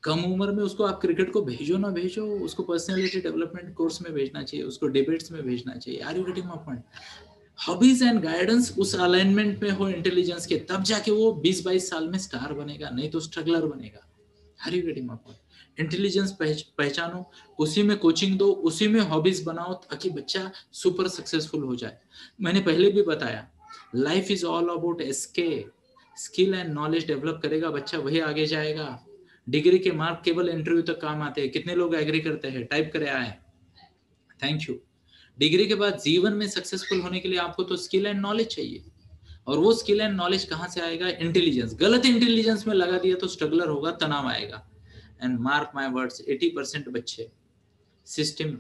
कम उम्र में उसको आप क्रिकेट को भेजो ना भेजो, उसको पर्सनालिटी डेवलपमेंट कोर्स में भेजना चाहिए, उसको डिबेट्स में भेजना चाहिए। Are you getting my point? Hobbies and guidance उस अलाइनमेंट में हो इंटेलिजेंस के, तब जाके वो 20-22 साल में स्टार बनेगा, नहीं तो स्ट्रगलर बनेगा। Are you getting my point? Intelligence पहचानो, उसी में कोचिंग दो, उसी में हॉबीज बनाओ, ताकि बच्चा सुपर सक्सेसफुल हो जाए। मैंने पहले भी बताया, life is all about escape. Skill and knowledge develop करेगा बच्चा, वही आगे जाएगा। डिग्री के मार्क केवल इंटरव्यू तक काम आते हैं। कितने लोग एग्री करते हैं? टाइप करे आए, थैंक यू। डिग्री के बाद जीवन में सक्सेसफुल होने के लिए आपको तो स्किल एंड नॉलेज चाहिए, और वो स्किल एंड नॉलेज कहां से आएगा? इंटेलिजेंस। गलत इंटेलिजेंस में लगा दिया तो स्ट्रगलर होगा, तनाव आएगा। एंड मार्क माय वर्ड्स, 80% बच्चे सिस्टम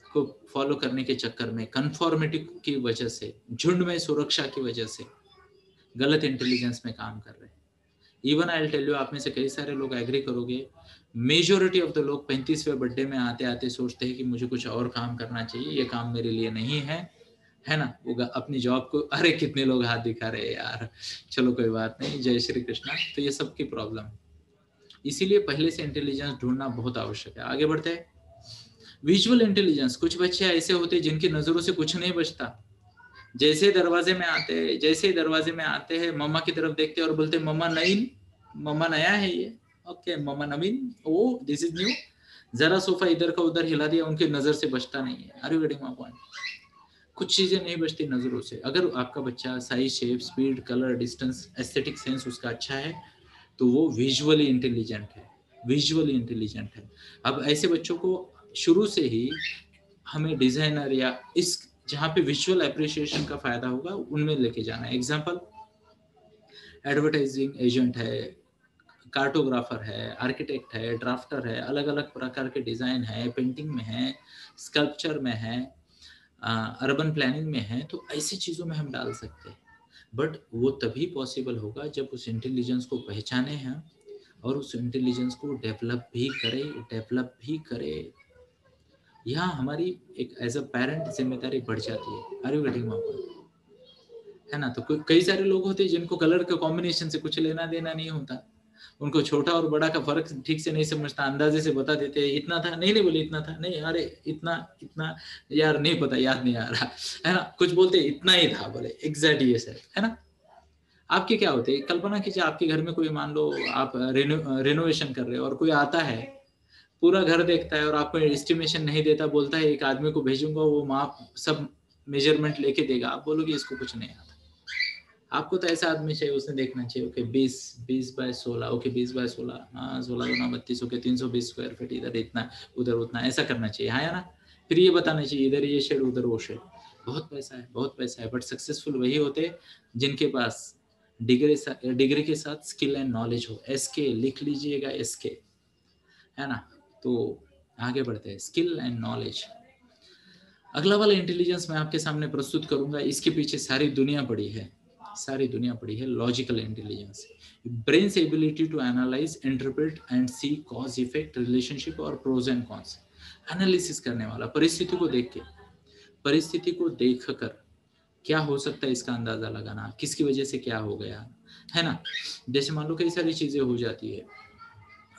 को फॉलो करने के चक्कर में, कंफॉर्मिटी की वजह से, झुंड में सुरक्षा की वजह से गलत इंटेलिजेंस में काम कर रहे हैं। Even I will tell you, आप में से कई सारे लोग एग्री करोगे, मेजोरिटी ऑफ द लोग 35वें बर्थडे में आते आते सोचते हैं कि मुझे कुछ और काम करना चाहिए, ये काम मेरे लिए नहीं है ना। वो अपनी जॉब को, अरे कितने लोग हाथ दिखा रहे हैं यार, चलो कोई बात नहीं, जय श्री कृष्णा। तो ये सबकी प्रॉब्लम है, इसीलिए पहले से इंटेलिजेंस ढूंढना बहुत आवश्यक है। आगे बढ़ते हैं। Visual intelligence. कुछ बच्चे ऐसे होते हैं जिनकी नजरों से कुछ नहीं बचता। जैसे दरवाजे में आते हैं, मम्मा की तरफ देखते हैं और बोलते हैं मम्मा नईन, मम्मा नया है ये, ओके मम्मा नवीन, ओ दिस इज न्यू। जरा सोफा इधर का उधर हिला दिया, उनकी नजर से बचता नहीं है। Are you getting my point? कुछ चीजें नहीं बचती नजरों से। अगर आपका बच्चा size, shape, speed, colour, distance, aesthetic sense उसका अच्छा है, तो वो विजुअली इंटेलिजेंट है, विजुअली इंटेलिजेंट है। अब ऐसे बच्चों को शुरू से ही हमें डिजाइनर या इस जहाँ पे विजुअल एप्रिसिएशन का फायदा होगा उनमें लेके जाना है। एग्जांपल, एडवर्टाइजिंग एजेंट है, कार्टोग्राफर है, आर्किटेक्ट है, ड्राफ्टर है, अलग अलग प्रकार के डिजाइन है, पेंटिंग में है, स्कल्पचर में है, अर्बन प्लानिंग में है, तो ऐसी चीजों में हम डाल सकते हैं। बट वो तभी पॉसिबल होगा जब उस इंटेलिजेंस को पहचाने हैं और उस इंटेलिजेंस को डेवलप भी करे। यहाँ हमारी एक एज अ पेरेंट जिम्मेदारी बढ़ जाती है। Are you getting my point? है ना। तो कई सारे लोग होते हैं जिनको कलर के कॉम्बिनेशन से कुछ लेना देना नहीं होता, उनको छोटा और बड़ा का फर्क ठीक से नहीं समझता, अंदाजे से बता देते हैं इतना था, नहीं बोले इतना था, नहीं अरे इतना इतना यार नहीं पता, याद नहीं आ रहा, है ना। कुछ बोलते इतना ही था, बोले एग्जैक्ट ये सर, है ना। आपके क्या होते हैं, कल्पना कीजिए आपके घर में कोई, मान लो आप रेनोवेशन कर रहे हो और कोई आता है, पूरा घर देखता है और आपको एस्टिमेशन नहीं देता, बोलता है एक आदमी को भेजूंगा वो माप सब मेजरमेंट लेके देगा, आप बोलोगे इसको कुछ नहीं आता। आपको तो ऐसा आदमी चाहिए, उसने देखना चाहिए, ओके 20 बाय 16, ओके 20 बाय 16, हाँ 16×32, ओके 320 स्क्वायर फीट, इधर इतना उधर उतना, ऐसा करना चाहिए, हाँ या ना। फिर ये बताना चाहिए इधर ये शेड उधर वो शेड। बहुत पैसा है, बहुत पैसा है, बट सक्सेसफुल वही होते जिनके पास डिग्री के साथ स्किल एंड नॉलेज हो। एसके लिख लीजिएगा, एसके, है ना। तो आगे बढ़ते हैं, स्किल एंड नॉलेज। अगला वाला इंटेलिजेंस मैं आपके सामने प्रस्तुत करूंगा, इसके पीछे सारी दुनिया पड़ी है, सारी दुनिया पड़ी है। Logical intelligence, brain's ability to analyse, interpret and see cause effect relationship और प्रोज एंड कॉन्स। एनालिसिस करने वाला, परिस्थिति को देख कर क्या हो सकता है इसका अंदाजा लगाना, किसकी वजह से क्या हो गया, है ना। जैसे मान लो कई सारी चीजें हो जाती है,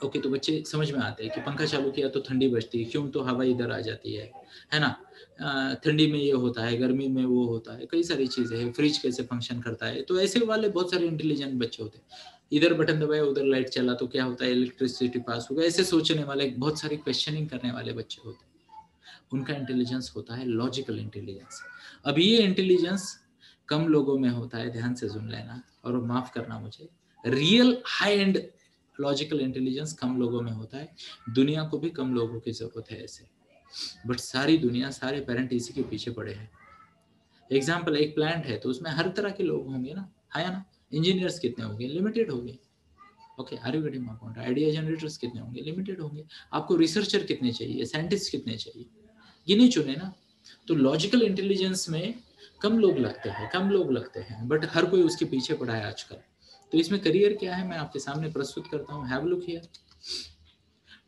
ओके, तो बच्चे समझ में आते हैं कि पंखा चालू किया तो ठंडी बजती है, क्यों, तो हवा इधर आ जाती है ना। ठंडी में ये होता है, गर्मी में वो होता है, कई सारी चीजें हैं, फ्रिज कैसे फंक्शन करता है। तो ऐसे वाले बहुत सारे इंटेलिजेंट बच्चे होते हैं। इधर बटन दबाया उधर लाइट चला तो क्या होता है, इलेक्ट्रिसिटी पास होगा, ऐसे सोचने वाले, बहुत सारी क्वेश्चनिंग करने वाले बच्चे होते हैं। उनका इंटेलिजेंस होता है लॉजिकल इंटेलिजेंस। अब ये इंटेलिजेंस कम लोगों में होता है, ध्यान से सुन लेना और माफ करना मुझे, real high and logical intelligence कम लोगों में होता है। दुनिया को भी कम लोगों की जरूरत है ऐसे, बट सारी दुनिया, सारे पेरेंट इसी के पीछे पड़े हैं। एग्जाम्पल, एक प्लांट है तो उसमें हर तरह के लोग होंगे ना, है ना। इंजीनियर्स कितने होंगे, लिमिटेड होंगे। Okay, are you getting my point. Idea generators कितने होंगे, लिमिटेड होंगे। आपको रिसर्चर कितने चाहिए, साइंटिस्ट कितने चाहिए, गिने चुने ना। तो लॉजिकल इंटेलिजेंस में कम लोग लगते हैं, बट हर कोई उसके पीछे पड़ा है आजकल। तो इसमें करियर क्या है मैं आपके सामने प्रस्तुत करता हूँ। Have look here.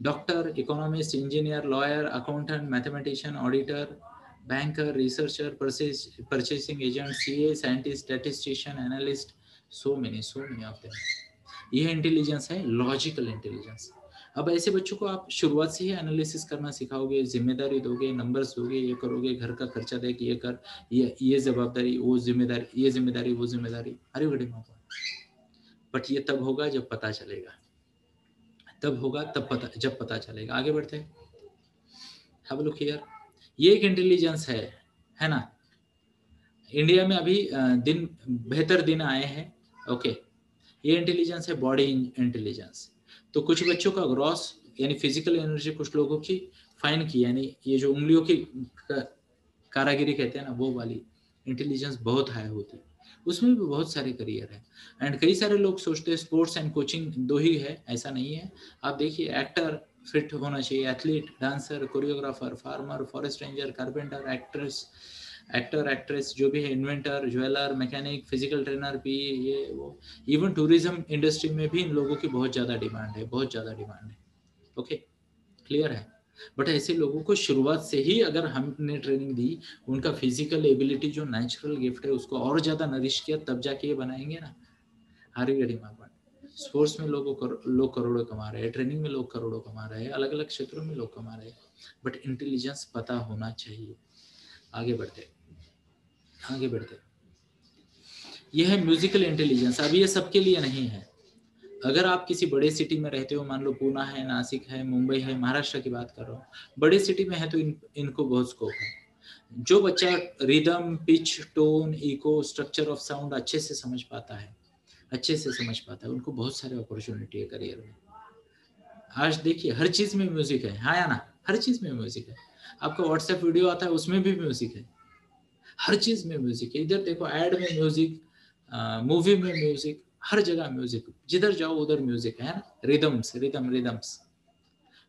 Doctor, economist, engineer, lawyer, accountant, mathematician, auditor, banker, researcher, purchasing agent, CA, scientist, statistician, analyst, so many of them. यह इंटेलिजेंस है लॉजिकल इंटेलिजेंस। अब ऐसे बच्चों को आप शुरुआत से ही एनालिसिस करना सिखाओगे, जिम्मेदारी दोगे, नंबर्स दोगे, ये करोगे, घर का खर्चा देख, ये कर, ये जवाबदारी, वो जिम्मेदारी, ये जिम्मेदारी, वो जिम्मेदारी, अरे बड़े मापा। बट ये तब होगा जब पता चलेगा, तब होगा तब पता, जब पता चलेगा। आगे बढ़ते हैं। Have a look here. ये एक इंटेलिजेंस है ना। इंडिया में अभी दिन, बेहतर दिन आए हैं। ओके, ये इंटेलिजेंस है बॉडी इंटेलिजेंस। तो कुछ बच्चों का ग्रॉस यानी फिजिकल एनर्जी कुछ लोगों की फाइन की, यानी ये जो उंगलियों की कारागिरी कहते हैं ना, वो वाली इंटेलिजेंस बहुत हाई होती है। उसमें भी बहुत सारे करियर है। एंड कई सारे लोग सोचते हैं स्पोर्ट्स एंड कोचिंग दो ही है, ऐसा नहीं है। आप देखिए, एक्टर फिट होना चाहिए, athlete, dancer, choreographer, farmer, forest ranger, carpenter, actor actress जो भी है, inventor, jeweller, mechanic, physical trainer, P, ये वो। इवन टूरिज्म इंडस्ट्री में भी इन लोगों की बहुत ज़्यादा डिमांड है, बहुत ज़्यादा डिमांड है। ओके, क्लियर है। बट ऐसे लोगों को शुरुआत से ही अगर हमने ट्रेनिंग दी, उनका फिजिकल एबिलिटी जो नेचुरल गिफ्ट है उसको और ज़्यादा नरिश किया, तब जाके ये बनाएंगे ना। हारी गढ़ी मापा। स्पोर्ट्स में लोग करोड़ों कमा रहे हैं, ट्रेनिंग में लोग करोड़ों कमा रहे हैं, अलग अलग क्षेत्रों में लोग कमा रहे हैं, बट इंटेलिजेंस पता होना चाहिए। आगे बढ़ते, आगे बढ़ते। यह है म्यूजिकल इंटेलिजेंस। अब ये सबके लिए नहीं है। अगर आप किसी बड़े सिटी में रहते हो, मान लो पूना है, नासिक है, मुंबई है, महाराष्ट्र की बात कर रहा हूँ, बड़े सिटी में है तो इनको बहुत स्कोप है। जो बच्चा rhythm, pitch, tone, echo, structure of sound अच्छे से समझ पाता है, उनको बहुत सारे अपॉर्चुनिटी है करियर में। आज देखिए हर चीज में म्यूजिक है, हाँ या ना, हर चीज में म्यूजिक है। आपका व्हाट्सएप वीडियो आता है उसमें भी म्यूजिक है, हर चीज में म्यूजिक है। इधर देखो एड में म्यूजिक, मूवी में म्यूजिक, हर जगह म्यूजिक, जिधर जाओ उधर म्यूजिक है ना। रिदम्स।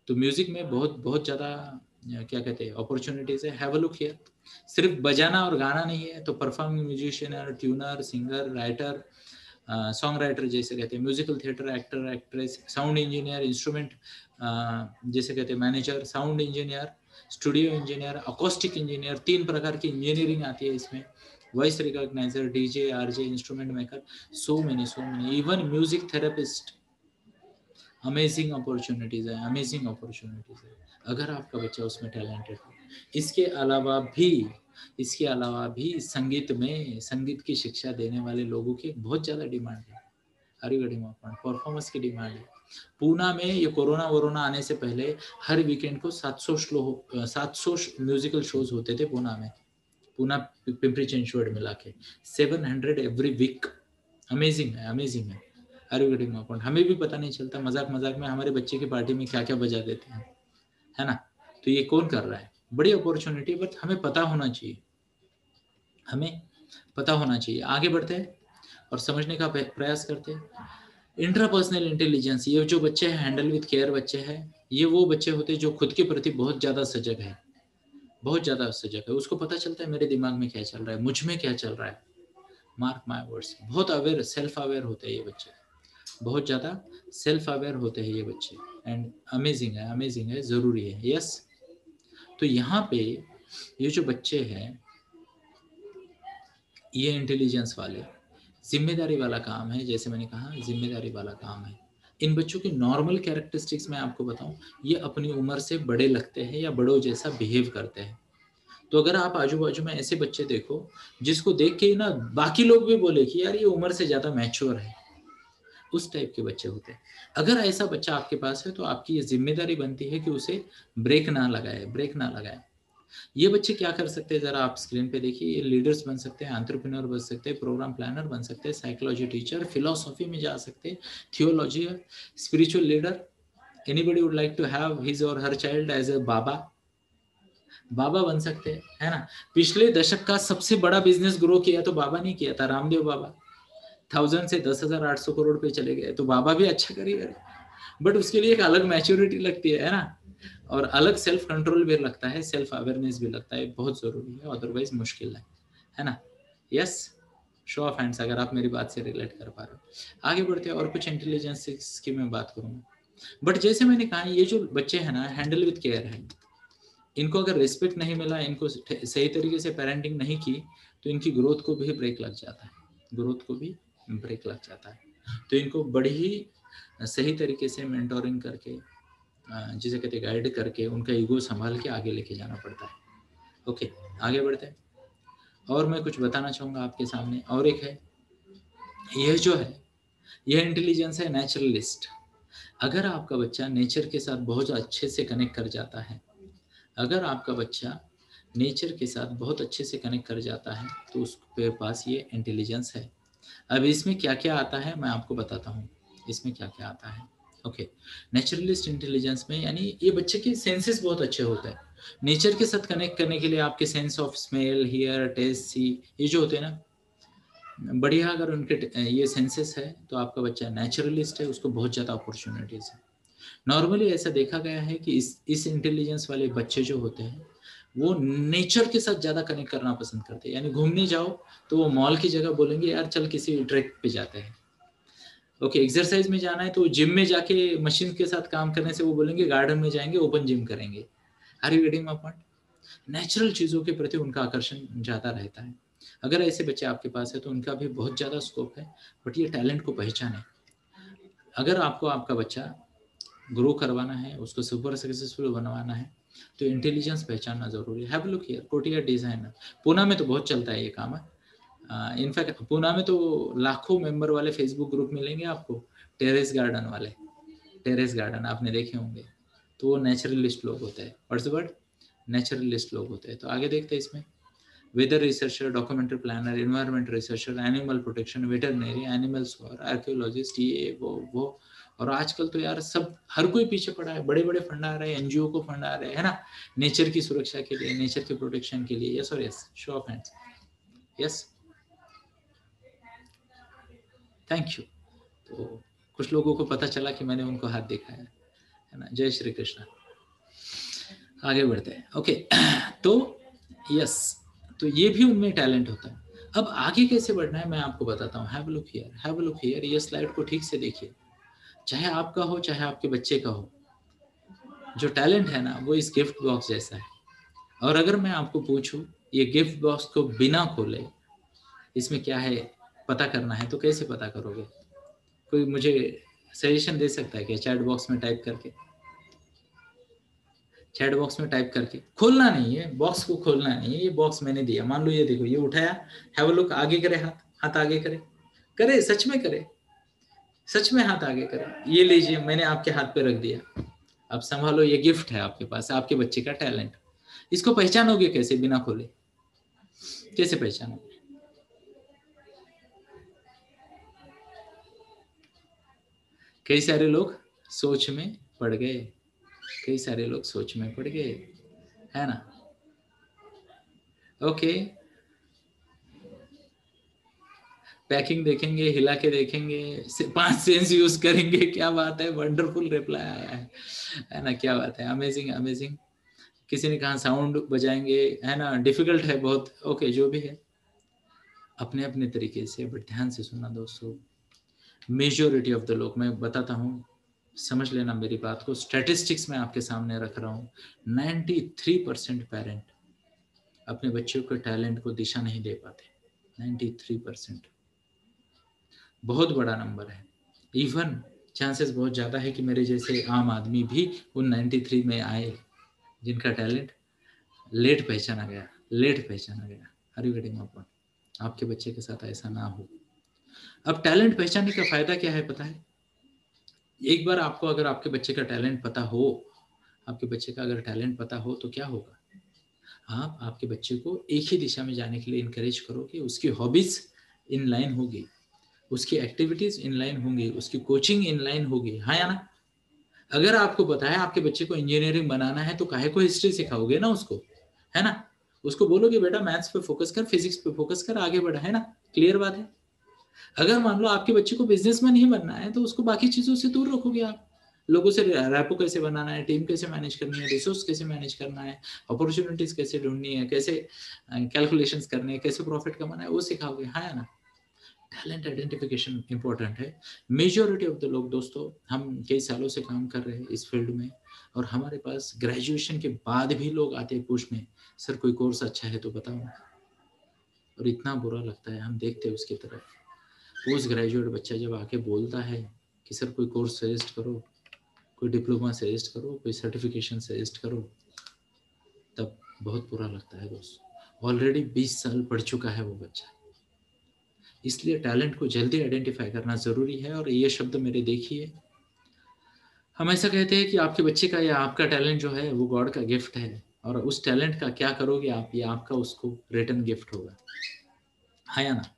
तो म्यूजिक में बहुत बहुत ज्यादा क्या कहते हैं अपॉर्चुनिटीज है। Have a look here. सिर्फ बजाना और गाना नहीं है, तो performing musician, tuner, singer, writer, song writer जैसे कहते हैं, musical theatre, actor, actress, sound engineer, instrument जैसे कहते हैं manager, sound engineer, studio engineer, acoustic engineer, 3 प्रकार की इंजीनियरिंग आती है इसमें। Voice recogniser, DJ, RJ, instrument maker, so many, even music therapist. Amazing opportunities है अगर आपका बच्चा उसमें टैलेंटेड हो। इसके अलावा भी संगीत की शिक्षा देने वाले लोगों की बहुत ज़्यादा डिमांड है। हरिगढ़ी परफॉर्मेंस की डिमांड है। पूना में ये कोरोना आने से पहले हर वीकेंड को 700 म्यूजिकल शोज होते थे पूना में। पूना पिंपरी चिंचवड मिला के 700 एवरी वीक। अमेजिंग है। हमें भी पता नहीं चलता, मजाक में हमारे बच्चे की पार्टी में क्या क्या बजा देते हैं, है ना। तो ये कौन कर रहा है, बड़ी अपॉर्चुनिटी, बट हमें पता होना चाहिए। आगे बढ़ते हैं और समझने का प्रयास करते हैं। इंट्रापर्सनल इंटेलिजेंस, ये जो बच्चे हैं हैंडल विद केयर बच्चे हैं, ये वो बच्चे होते हैं जो खुद के प्रति बहुत ज्यादा सजग है। उसको पता चलता है मेरे दिमाग में क्या चल रहा है, मुझ में क्या चल रहा है। मार्क माय वर्ड्स, बहुत अवेयर, सेल्फ अवेयर होते हैं ये बच्चे, बहुत ज़्यादा सेल्फ अवेयर होते हैं ये बच्चे। एंड अमेजिंग है, ज़रूरी है। यस, तो यहाँ पे ये जो बच्चे हैं ये इंटेलिजेंस वाले जिम्मेदारी वाला काम है, जैसे मैंने कहा जिम्मेदारी वाला काम है। इन बच्चों की नॉर्मल कैरेक्टरिस्टिक्स मैं आपको बताऊं, ये अपनी उम्र से बड़े लगते हैं या बड़ों जैसा बिहेव करते हैं। तो अगर आप आजू बाजू में ऐसे बच्चे देखो जिसको देख के ना बाकी लोग भी बोले कि यार ये उम्र से ज्यादा मैच्योर है, उस टाइप के बच्चे होते हैं। अगर ऐसा बच्चा आपके पास है तो आपकी ये जिम्मेदारी बनती है कि उसे ब्रेक ना लगाए, ब्रेक ना लगाए। ये बच्चे क्या कर सकते हैं, जरा आप स्क्रीन पे देखिए। ये लीडर्स बन सकते हैं, एंटरप्रेन्योर बन सकते हैं, प्रोग्राम प्लानर बन सकते हैं, साइकोलॉजी टीचर, फिलोसॉफी में जा सकते हैं, theology, spiritual leader. Anybody would like to have his or her child as a बाबा? बाबा बन सकते हैं, है ना। पिछले दशक का सबसे बड़ा बिजनेस ग्रो किया तो बाबा नहीं किया था, रामदेव बाबा। 1000 से 10,800 करोड़ पे चले गए, तो बाबा भी अच्छा करियर, बट उसके लिए एक अलग मैच्योरिटी लगती है ना, और अलग सेल्फ कंट्रोल भी लगता है, सेल्फ अवेयरनेस भी लगता है, बहुत जरूरी है, अदरवाइज मुश्किल है ना। यस, शो ऑफ हैंड्स अगर आप मेरी बात से रिलेट कर पा रहे हो। आगे बढ़ते हैं और कुछ इंटेलिजेंस की मैं बात करूंगा। बट जैसे मैंने कहा, ये जो बच्चे हैं ना, हैंडल विद केयर है। इनको अगर रिस्पेक्ट नहीं मिला, इनको सही तरीके से पेरेंटिंग नहीं की, तो इनकी ग्रोथ को भी ब्रेक लग जाता है, ग्रोथ को भी ब्रेक लग जाता है। तो इनको बड़ी ही सही तरीके से मेंटोरिंग करके, जिसे कहते हैं गाइड करके, उनका ईगो संभाल के आगे लेके जाना पड़ता है। ओके, आगे बढ़ते हैं। और मैं कुछ बताना चाहूँगा आपके सामने, और एक है, यह जो है, यह इंटेलिजेंस है नेचुरलिस्ट। अगर आपका बच्चा नेचर के साथ बहुत अच्छे से कनेक्ट कर जाता है, अगर आपका बच्चा नेचर के साथ बहुत अच्छे से कनेक्ट कर जाता है, तो उसके पास ये इंटेलिजेंस है। अब इसमें क्या क्या आता है मैं आपको बताता हूँ, इसमें क्या क्या आता है। ओके, नेचुरलिस्ट इंटेलिजेंस में यानी ये बच्चे के सेंसेस बहुत अच्छे होते हैं। नेचर के साथ कनेक्ट करने के लिए आपके sense of smell, hear, taste, see, ये जो होते हैं ना, बढ़िया अगर उनके ये सेंसेस है, तो आपका बच्चा नेचुरलिस्ट है, उसको बहुत ज़्यादा अपॉर्चुनिटीज है। नॉर्मली ऐसा देखा गया है कि इस इंटेलिजेंस वाले बच्चे जो होते हैं, वो नेचर के साथ ज़्यादा कनेक्ट करना पसंद करते हैं। यानी घूमने जाओ तो वो मॉल की जगह बोलेंगे यार चल किसी ट्रैक पे जाते हैं। ओके, एक्सरसाइज में जाना है तो जिम में जाके मशीन के साथ काम करने से वो बोलेंगे गार्डन में जाएंगे, ओपन जिम करेंगे। Are you getting my point? Natural चीज़ों के प्रति उनका आकर्षण ज़्यादा रहता है। अगर ऐसे बच्चे आपके पास है तो उनका भी बहुत ज़्यादा स्कोप है, बट ये टैलेंट को पहचाने। अगर आपको आपका बच्चा ग्रो करवाना है, उसको सुपर सक्सेसफुल बनवाना है, तो इंटेलिजेंस पहचानना जरूरी है। हैव लुक हियर, कोटिया डिजाइनर, पूना में तो बहुत चलता है ये काम है। इनफैक्ट पूना में तो लाखों मेंबर वाले फेसबुक ग्रुप मिलेंगे आपको, टेरेस गार्डन वाले। टेरेस गार्डन आपने देखे होंगे, तो वो नेचुरलिस्ट लोग होते हैं। What's the word? नेचुरलिस्ट लोग होते हैं। तो आगे देखते हैं इसमें, weather researcher, documentary planner, environment researcher, animal protection, veterinary, animals, archaeologist, ये वो। और आजकल तो यार सब, हर कोई पीछे पड़ा है, बड़े बड़े फंड आ रहे हैं, एनजीओ को फंड आ रहे हैं, है ना, नेचर की सुरक्षा के लिए, नेचर के प्रोटेक्शन के लिए। यस और yes, show off hands. Yes, thank you. तो कुछ लोगों को पता चला कि मैंने उनको हाथ दिखाया है ना। जय श्री कृष्ण। आगे बढ़ते हैं। ओके, तो यस, तो ये भी उनमें टैलेंट होता है। अब आगे कैसे बढ़ना है मैं आपको बताता हूँ। Have look here, have look here, ये स्लाइड को ठीक से देखिए। चाहे आपका हो चाहे आपके बच्चे का हो, जो टैलेंट है ना, वो इस गिफ्ट बॉक्स जैसा है। और अगर मैं आपको पूछूं, ये गिफ्ट बॉक्स को बिना खोले इसमें क्या है पता करना है, तो कैसे पता करोगे? कोई मुझे सजेशन दे सकता है क्या? चैट बॉक्स में टाइप करके, चैट बॉक्स में टाइप करके, खोलना नहीं है बॉक्स को, खोलना नहीं है। ये बॉक्स मैंने दिया, मान लो ये देखो, ये उठाया, हैव अ लुक, आगे करे हाथ, हाथ आगे करे, करे सच में करे, सच में हाथ आगे करे। ये लीजिए, मैंने आपके हाथ पे रख दिया, अब संभालो, ये गिफ्ट है आपके पास, आपके बच्चे का टैलेंट। इसको पहचानोगे कैसे बिना खोले? कैसे पहचानोगे? कई सारे लोग सोच में पड़ गए, कई सारे लोग सोच में पड़ गए, है ना। ओके, पैकिंग देखेंगे, हिला के देखेंगे, 5 सेंस यूज करेंगे, क्या बात है, वंडरफुल रिप्लाई आया है ना, क्या बात है, अमेजिंग अमेजिंग। किसी ने कहा साउंड बजाएंगे, है ना, डिफिकल्ट है बहुत। ओके, जो भी है अपने अपने तरीके से, बट ध्यान से सुनना दोस्तों। मेजोरिटी ऑफ द लोग, मैं बताता हूँ, समझ लेना मेरी बात को, स्टैटिस्टिक्स में आपके सामने रख रहा हूँ। 93% पेरेंट अपने बच्चों के टैलेंट को दिशा नहीं दे पाते। 93%, बहुत बड़ा नंबर है। इवन चांसेस बहुत ज़्यादा है कि मेरे जैसे आम आदमी भी उन 93 में आए जिनका टैलेंट लेट पहचाना गया। Are you getting my point? आपके बच्चे के साथ ऐसा ना हो। अब टैलेंट पहचानने का फायदा क्या है पता है? एक बार आपको अगर आपके बच्चे का टैलेंट पता हो, आपके बच्चे का अगर टैलेंट पता हो तो क्या होगा, आप आपके बच्चे को एक ही दिशा में जाने के लिए इनकरेज करोगे, उसकी हॉबीज इन लाइन होगी, उसकी एक्टिविटीज इन लाइन होंगी, उसकी कोचिंग इन लाइन होगी, हाँ या ना? अगर आपको पता है आपके बच्चे को इंजीनियरिंग बनाना है तो काहे को हिस्ट्री सिखाओगे ना उसको, है ना? उसको बोलोगे बेटा मैथ्स पे फोकस कर, फिजिक्स पे फोकस कर, आगे बढ़ा, है ना? क्लियर बात है। अगर मान लो आपके बच्चे को बिजनेसमैन ही बनना है तो उसको बाकी चीजों से दूर रखोगे आप। लोगों से रैपो कैसे बनाना है, टीम कैसे मैनेज करनी है, रिसोर्स कैसे मैनेज करना है, अपॉर्चुनिटीज कैसे ढूंढनी है, कैसे कैलकुलेशंस करने हैं, कैसे प्रॉफिट कमाना है, वो सिखाओगे, हाँ या ना? टैलेंट आइडेंटिफिकेशन इंपॉर्टेंट है। मेजोरिटी ऑफ द लोग दोस्तों, हम कई सालों से काम कर रहे हैं इस फील्ड में, और हमारे पास ग्रेजुएशन के बाद भी लोग आते हैं पूछने, सर कोई कोर्स अच्छा है तो बताओ। और इतना बुरा लगता है, हम देखते हैं उसकी तरफ, पोस्ट ग्रेजुएट बच्चा जब आके बोलता है कि सर कोई कोर्स सजेस्ट करो, कोई डिप्लोमा सजेस्ट करो, कोई सर्टिफिकेशन सजेस्ट करो, तब बहुत बुरा लगता है दोस्त। ऑलरेडी 20 साल पढ़ चुका है वो बच्चा। इसलिए टैलेंट को जल्दी आइडेंटिफाई करना जरूरी है। और ये शब्द मेरे देखिए, हम ऐसा कहते हैं कि आपके बच्चे का या आपका टैलेंट जो है वो गॉड का गिफ्ट है, और उस टैलेंट का क्या करोगे आप, ये आपका उसको रिटर्न गिफ्ट होगा, हाँ या ना?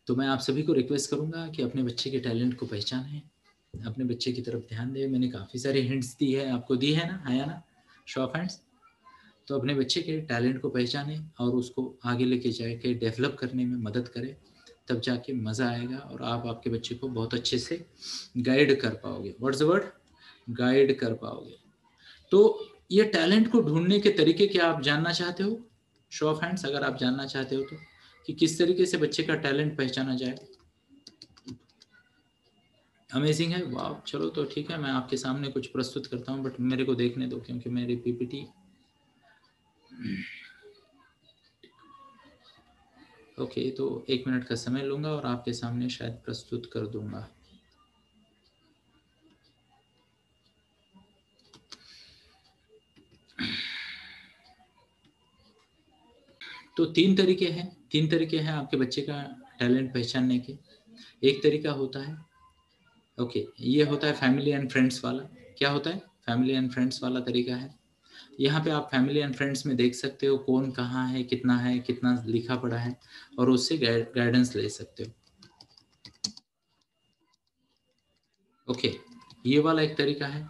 तो मैं आप सभी को रिक्वेस्ट करूंगा कि अपने बच्चे के टैलेंट को पहचानें, अपने बच्चे की तरफ ध्यान दें। मैंने काफ़ी सारे हिंट्स दी है आपको, दी है ना, हाँ या ना? Show off hands. तो अपने बच्चे के टैलेंट को पहचानें और उसको आगे लेके जाके डेवलप करने में मदद करें, तब जाके मज़ा आएगा और आप आपके बच्चे को बहुत अच्छे से गाइड कर पाओगे। What's the word? गाइड कर पाओगे। तो ये टैलेंट को ढूंढने के तरीके क्या आप जानना चाहते हो? शो ऑफ हैंड्स अगर आप जानना चाहते हो तो, कि किस तरीके से बच्चे का टैलेंट पहचाना जाए। अमेजिंग है, वाह। चलो तो ठीक है, मैं आपके सामने कुछ प्रस्तुत करता हूँ, बट मेरे को देखने दो क्योंकि मेरी पीपीटी। ओके, तो 1 मिनट का समय लूंगा और आपके सामने शायद प्रस्तुत कर दूंगा। तो तीन तरीके हैं आपके बच्चे का टैलेंट पहचानने के। एक तरीका होता है, ओके, ये होता है फैमिली एंड फ्रेंड्स वाला। क्या होता है? फैमिली एंड फ्रेंड्स वाला तरीका है। यहाँ पे आप फैमिली एंड फ्रेंड्स में देख सकते हो कौन कहाँ है, कितना लिखा पड़ा है, और उससे गाइडेंस ले सकते हो। ओके, ये वाला एक तरीका है।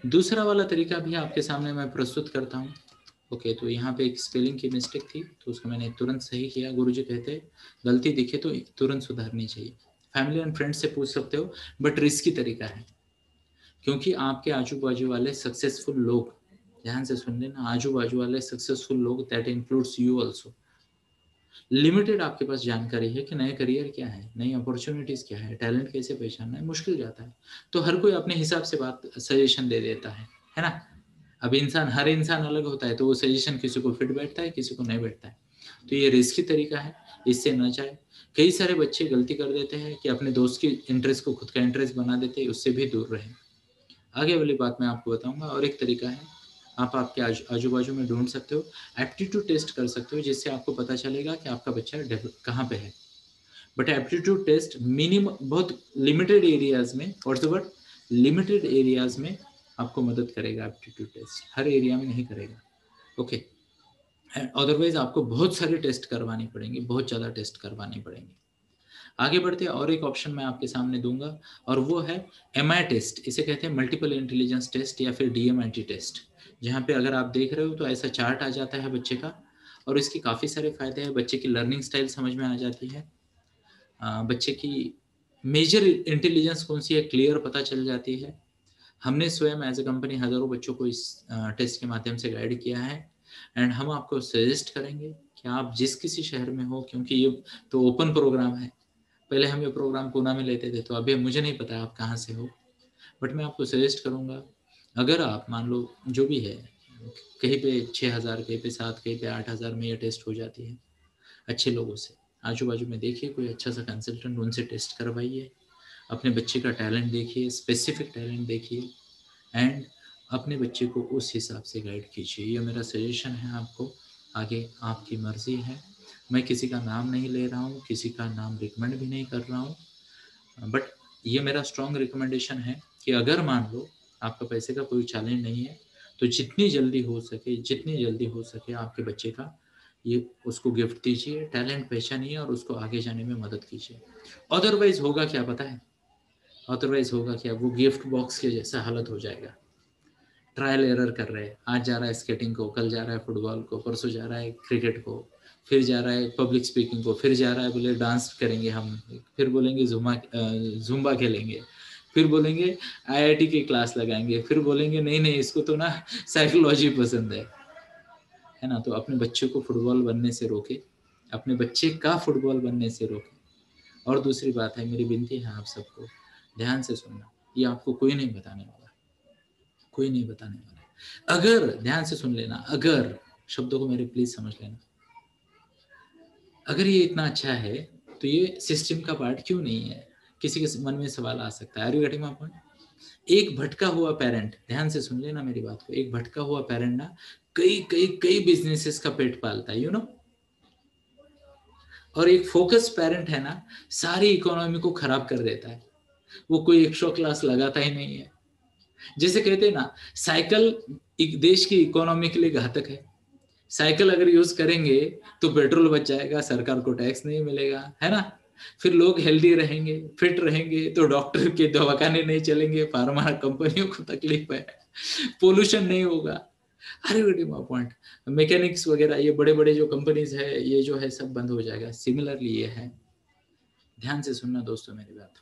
दूसरा वाला तरीका भी आपके सामने मैं प्रस्तुत करता हूँ। ओके, तो यहाँ पे एक स्पेलिंग की मिस्टेक थी तो उसको मैंने तुरंत सही किया। गुरुजी कहते गलती दिखे तो तुरंत सुधारनी चाहिए। फैमिली एंड फ्रेंड्स से पूछ सकते हो, बट रिस्की तरीका है, क्योंकि आपके आजू बाजू वाले सक्सेसफुल लोग, ध्यान से सुन लेना, आजू बाजू वाले सक्सेसफुल लोग, that includes you also, limited आपके पास जानकारी है कि नए करियर क्या है, नई अपॉर्चुनिटीज क्या है, टैलेंट कैसे पहचानना है, मुश्किल जाता है। तो हर कोई अपने हिसाब से बात सजेशन दे देता है ना? अब हर इंसान अलग होता है, तो वो सजेशन किसी को फिट बैठता है, किसी को नहीं बैठता है। तो ये रिस्की तरीका है, इससे न जाए। कई सारे बच्चे गलती कर देते हैं कि अपने दोस्त की इंटरेस्ट को खुद का इंटरेस्ट बना देते हैं, उससे भी दूर रहें। आगे वाली बात मैं आपको बताऊंगा। और एक तरीका है, आप आपके आजू बाजू में ढूंढ सकते हो, एप्टीट्यूड टेस्ट कर सकते हो, जिससे आपको पता चलेगा कि आपका बच्चा कहाँ पे है। बट एप्टीट्यूड टेस्ट मिनिमम, बहुत लिमिटेड एरियाज में, what's the word, limited areas में आपको मदद करेगा एप्टीट्यूड टेस्ट, हर एरिया में नहीं करेगा। ओके, अदरवाइज आपको बहुत सारे टेस्ट करवानी पड़ेंगे, बहुत ज़्यादा टेस्ट करवानी पड़ेंगे। आगे बढ़ते हैं, और एक ऑप्शन मैं आपके सामने दूंगा, और वो है MI टेस्ट। इसे कहते हैं मल्टीपल इंटेलिजेंस टेस्ट या फिर DMIT टेस्ट। जहाँ पे अगर आप देख रहे हो तो ऐसा चार्ट आ जाता है बच्चे का, और इसके काफ़ी सारे फायदे हैं। बच्चे की लर्निंग स्टाइल समझ में आ जाती है, बच्चे की मेजर इंटेलिजेंस कौन सी है क्लियर पता चल जाती है। हमने स्वयं एज ए कंपनी हज़ारों बच्चों को इस टेस्ट के माध्यम से गाइड किया है, एंड हम आपको सजेस्ट करेंगे कि आप जिस किसी शहर में हो, क्योंकि ये तो ओपन प्रोग्राम है। पहले हम ये प्रोग्राम पूना में लेते थे, तो अभी मुझे नहीं पता आप कहाँ से हो, बट मैं आपको सजेस्ट करूँगा, अगर आप मान लो जो भी है, कहीं पे 6,000, कहीं पे 7, कहीं पे 8,000 में ये टेस्ट हो जाती है अच्छे लोगों से। आजू बाजू में देखिए कोई अच्छा सा कंसल्टेंट, उनसे टेस्ट करवाइए, अपने बच्चे का टैलेंट देखिए, स्पेसिफिक टैलेंट देखिए, एंड अपने बच्चे को उस हिसाब से गाइड कीजिए। ये मेरा सजेशन है आपको। आगे आपकी मर्जी है, मैं किसी का नाम नहीं ले रहा हूँ, किसी का नाम रिकमेंड भी नहीं कर रहा हूँ, बट ये मेरा स्ट्रॉन्ग रिकमेंडेशन है कि अगर मान लो आपका पैसे का कोई चैलेंज नहीं है, तो जितनी जल्दी हो सके आपके बच्चे का ये उसको गिफ्ट दीजिए, टैलेंट पहचानिए और उसको आगे जाने में मदद कीजिए। अदरवाइज होगा क्या पता है? अदरवाइज होगा क्या, वो गिफ्ट बॉक्स के जैसा हालत हो जाएगा। ट्रायल एरर कर रहे हैं, आज जा रहा है स्केटिंग को, कल जा रहा है फुटबॉल को, परसों जा रहा है क्रिकेट को, फिर जा रहा है पब्लिक स्पीकिंग को, फिर जा रहा है बोले डांस करेंगे हम, फिर बोलेंगे जुम्बा खेलेंगे, फिर बोलेंगे आईआईटी की क्लास लगाएंगे, फिर बोलेंगे नहीं नहीं इसको तो ना साइकोलॉजी पसंद है ना। तो अपने बच्चे को फुटबॉल बनने से रोके, अपने बच्चे का फुटबॉल बनने से रोके। और दूसरी बात है, मेरी विनती है आप सबको, ध्यान से सुनना, ये आपको कोई नहीं बताने वाला, कोई नहीं बताने वाला। अगर ध्यान से सुन लेना, अगर शब्दों को मेरे प्लीज समझ लेना, अगर ये इतना अच्छा है तो ये सिस्टम का पार्ट क्यों नहीं है? किसी के मन में सवाल आ सकता है। Are you getting my point? एक भटका हुआ पेरेंट, ध्यान से सुन लेना मेरी बात को, एक भटका हुआ पेरेंट ना कई कई कई बिजनेसेस का पेट पालता है, यू नो। और एक फोकस पेरेंट है ना, सारी इकोनॉमी को खराब कर देता है। वो कोई एक्स्ट्रा क्लास लगाता ही नहीं है। जैसे कहते हैं ना, साइकिल एक देश की इकोनॉमी के लिए घातक है। साइकिल अगर यूज करेंगे तो पेट्रोल बच जाएगा, सरकार को टैक्स नहीं मिलेगा, है ना। फिर लोग हेल्दी रहेंगे, फिट रहेंगे, तो डॉक्टर के दवाखाने नहीं चलेंगे, फार्मा कंपनियों को तकलीफ है, पोल्यूशन नहीं होगा। अरे वेटी पॉइंट, मैकेनिक्स वगैरह ये बड़े बड़े जो कंपनीज है, ये जो है सब बंद हो जाएगा। सिमिलरली ये है, ध्यान से सुनना दोस्तों मेरी बात।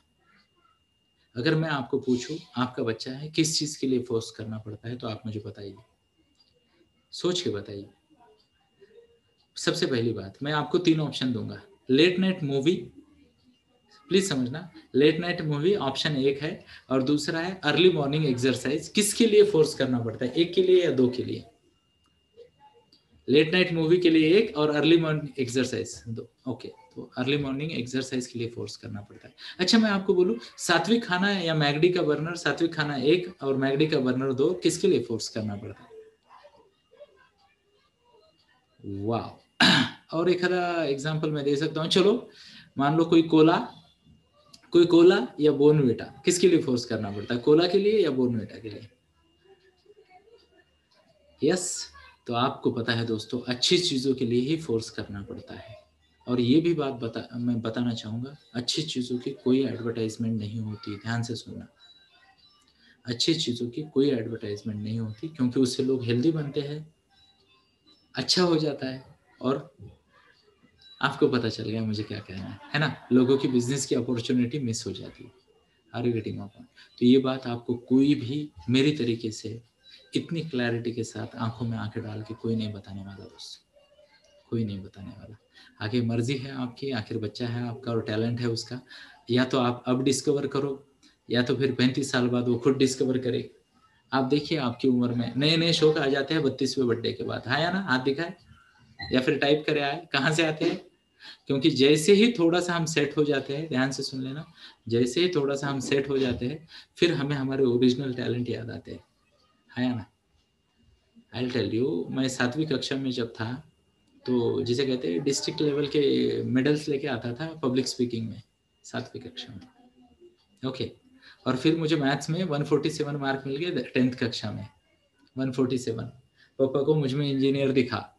अगर मैं आपको पूछूं आपका बच्चा है, किस चीज के लिए फोर्स करना पड़ता है, तो आप मुझे बताइए, सोच के बताइए। सबसे पहली बात, मैं आपको 3 ऑप्शन दूंगा। लेट नाइट मूवी, प्लीज समझना, लेट नाइट मूवी ऑप्शन 1 है, और दूसरा है अर्ली मॉर्निंग एक्सरसाइज। किसके लिए फोर्स करना पड़ता है, एक के लिए या 2 के लिए? लेट नाइट मूवी के लिए 1 और अर्ली मॉर्निंग एक्सरसाइज 2। ओके, तो अर्ली मॉर्निंग एक्सरसाइज के लिए फोर्स करना पड़ता है। अच्छा मैं आपको बोलूं, सात्विक खाना या मैगडी का बर्नर, सात्विक खाना 1 और मैगडी का बर्नर 2, किसके लिए फोर्स करना पड़ता है? वाह। और एक आधा एग्जांपल मैं दे सकता हूँ, चलो मान लो कोई कोला या बोर्नविटा, किसके लिए फोर्स करना पड़ता है, कोला के लिए या बोर्नविटा के लिए? यस। तो आपको पता है दोस्तों, अच्छी चीजों के लिए ही फोर्स करना पड़ता है। और ये भी बात मैं बताना चाहूंगा, अच्छी चीजों की कोई एडवर्टाइजमेंट नहीं होती, ध्यान से सुनना। अच्छी चीजों की कोई एडवर्टाइजमेंट नहीं होती, क्योंकि उससे लोग हेल्दी बनते हैं, अच्छा हो जाता है, और आपको पता चल गया मुझे क्या कहना है ना। लोगों की बिजनेस की अपॉर्चुनिटी मिस हो जाती है। Are you getting my point? तो ये बात आपको कोई भी मेरी तरीके से इतनी क्लैरिटी के साथ आंखों में आंखें डाल के कोई नहीं बताने वाला दोस्त, कोई नहीं बताने वाला। आगे मर्जी है आपकी, आखिर बच्चा है आपका और टैलेंट है उसका, या तो आप अब डिस्कवर करो, या तो फिर 35 साल बाद वो खुद डिस्कवर करे। आप देखिए आपकी उम्र में नए नए शौक आ जाते हैं 32वें बर्थडे के बाद, हाँ या ना? हाथ दिखाए या फिर टाइप करे आए, कहाँ से आते हैं? क्योंकि जैसे ही थोड़ा सा हम सेट हो जाते हैं, ध्यान से सुन लेना, जैसे ही थोड़ा सा हम सेट हो जाते हैं, फिर हमें हमारे ओरिजिनल टैलेंट याद आते हैं, है ना। आई टेल यू, मैं 7वीं कक्षा में जब था, तो जिसे कहते हैं डिस्ट्रिक्ट लेवल के मेडल्स लेके आता था पब्लिक स्पीकिंग में, 7वीं कक्षा में। ओके, और फिर मुझे मैथ्स में 147 मार्क मिल गए 10th कक्षा में, 147। पापा को मुझ में इंजीनियर दिखा,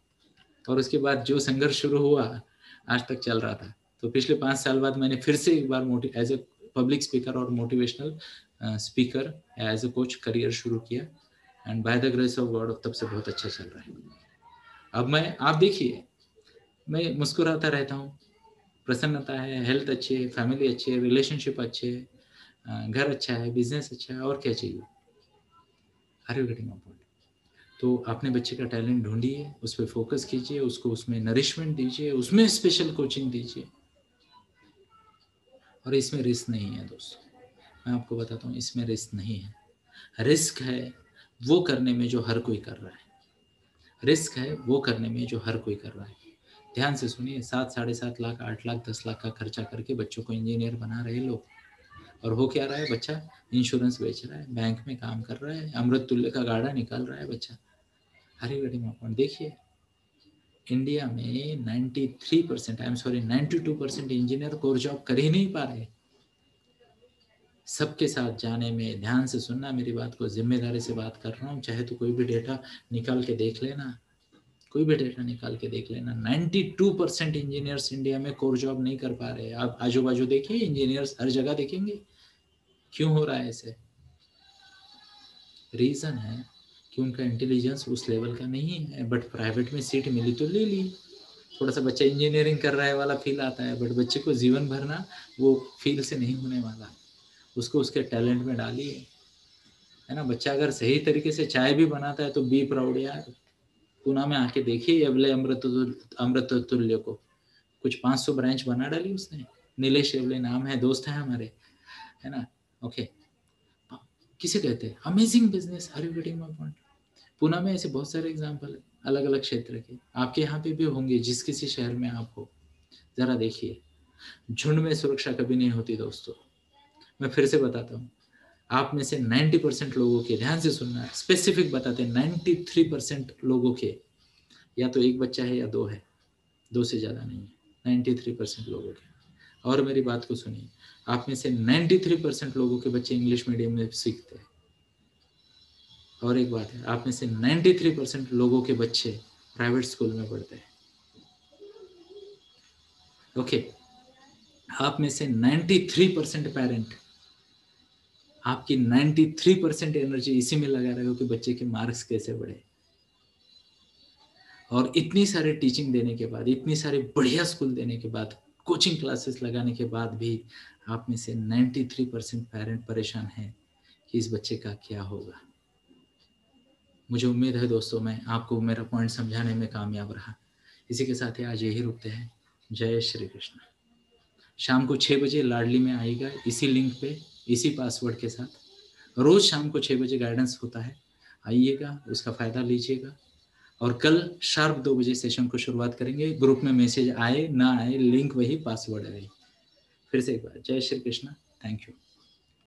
और उसके बाद जो संघर्ष शुरू हुआ आज तक चल रहा था। तो पिछले 5 साल बाद मैंने फिर से एक बार एज ए पब्लिक स्पीकर और motivational speaker as a coach career शुरू किया, and by the grace of God तब से बहुत अच्छा चल रहा है। अब मैं, आप देखिए, मैं मुस्कुराता रहता हूँ, प्रसन्नता है, हेल्थ अच्छी है, फैमिली अच्छी है, रिलेशनशिप अच्छे है, घर अच्छा है, बिजनेस अच्छा है, और क्या चाहिए? Are you getting my point? तो अपने बच्चे का टैलेंट ढूंढिए, उस पर फोकस कीजिए, उसको उसमें नरिशमेंट दीजिए, उसमें स्पेशल कोचिंग दीजिए। और इसमें रिस्क नहीं है दोस्तों, मैं आपको बताता हूँ, इसमें रिस्क नहीं है। रिस्क है वो करने में जो हर कोई कर रहा है, रिस्क है वो करने में जो हर कोई कर रहा है। ध्यान से सुनिए, 7, 7.5 लाख, 8 लाख, 10 लाख का खर्चा करके बच्चों को इंजीनियर बना रहे लोग, और हो क्या रहा है, बच्चा इंश्योरेंस बेच रहा है, बैंक में काम कर रहा है, अमृत तुल्य का गाड़ा निकाल रहा है बच्चा। हरी गढ़ी मापन देखिए, इंडिया में 93%, I am sorry 92% engineer core job कर ही नहीं पा रहे। सबके साथ जाने में, ध्यान से सुनना मेरी बात को, जिम्मेदारी से बात कर रहा हूँ, चाहे तो कोई भी डेटा निकाल के देख लेना, कोई भी डेटा निकाल के देख लेना, 92% इंजीनियर्स इंडिया में कोर जॉब नहीं कर पा रहे। आप आजू बाजू देखिए, इंजीनियर्स हर जगह देखेंगे। क्यों हो रहा है ऐसे? रीजन है कि उनका इंटेलिजेंस उस लेवल का नहीं है, बट प्राइवेट में सीट मिली तो ले ली, थोड़ा सा बच्चा इंजीनियरिंग कर रहा है वाला फील आता है, बट बच्चे को जीवन भर ना वो फील से नहीं होने वाला, उसको उसके टैलेंट में डालिए, है ना। बच्चा अगर सही तरीके से चाय भी बनाता है तो बी प्राउड यार। पूना में आके देखिए अबले अमृत तुल्य को, कुछ 500 ब्रांच बना डाली उसने। नीलेश एवले नाम है, दोस्त है हमारे, है ना। ओके, किसे कहते हैं अमेजिंग बिजनेस, हर वेटिंग पॉइंट। पुणे में ऐसे बहुत सारे एग्जांपल है अलग अलग क्षेत्र के, आपके यहाँ पे भी होंगे, जिस किसी शहर में आप हो, जरा देखिए। झुंड में सुरक्षा कभी नहीं होती दोस्तों, मैं फिर से बताता हूँ। आप में से 90% लोगों के, ध्यान से सुनना, स्पेसिफिक बताते हैं, 93% लोगों के या तो एक बच्चा है या दो है, दो से ज्यादा नहीं है, 93% लोगों के। और मेरी बात को सुनिए, आप में से 93% लोगों के बच्चे इंग्लिश मीडियम में सीखते हैं। और एक बात है, आप में से 93% लोगों के बच्चे प्राइवेट स्कूल में पढ़ते हैं। ओके, आप में से 93% पेरेंट, आपकी 93% एनर्जी इसी में लगा रहे हो कि बच्चे के मार्क्स कैसे बढ़े। और इतनी सारे टीचिंग देने के बाद, इतनी सारे बढ़िया स्कूल देने के बाद, कोचिंग क्लासेस लगाने के बाद भी आप में से 93% पेरेंट परेशान हैं कि इस बच्चे का क्या होगा। मुझे उम्मीद है दोस्तों मैं आपको मेरा पॉइंट समझाने में कामयाब रहा। इसी के साथ ही आज यही रुकते हैं। जय श्री कृष्ण। शाम को 6 बजे लाडली में आएगा, इसी लिंक पे, इसी पासवर्ड के साथ। रोज शाम को 6 बजे गाइडेंस होता है, आइएगा, उसका फायदा लीजिएगा। और कल शार्प 2 बजे सेशन को शुरुआत करेंगे। ग्रुप में मैसेज आए ना आए, लिंक वही, पासवर्ड है वही। फिर से एक बार जय श्री कृष्ण, थैंक यू।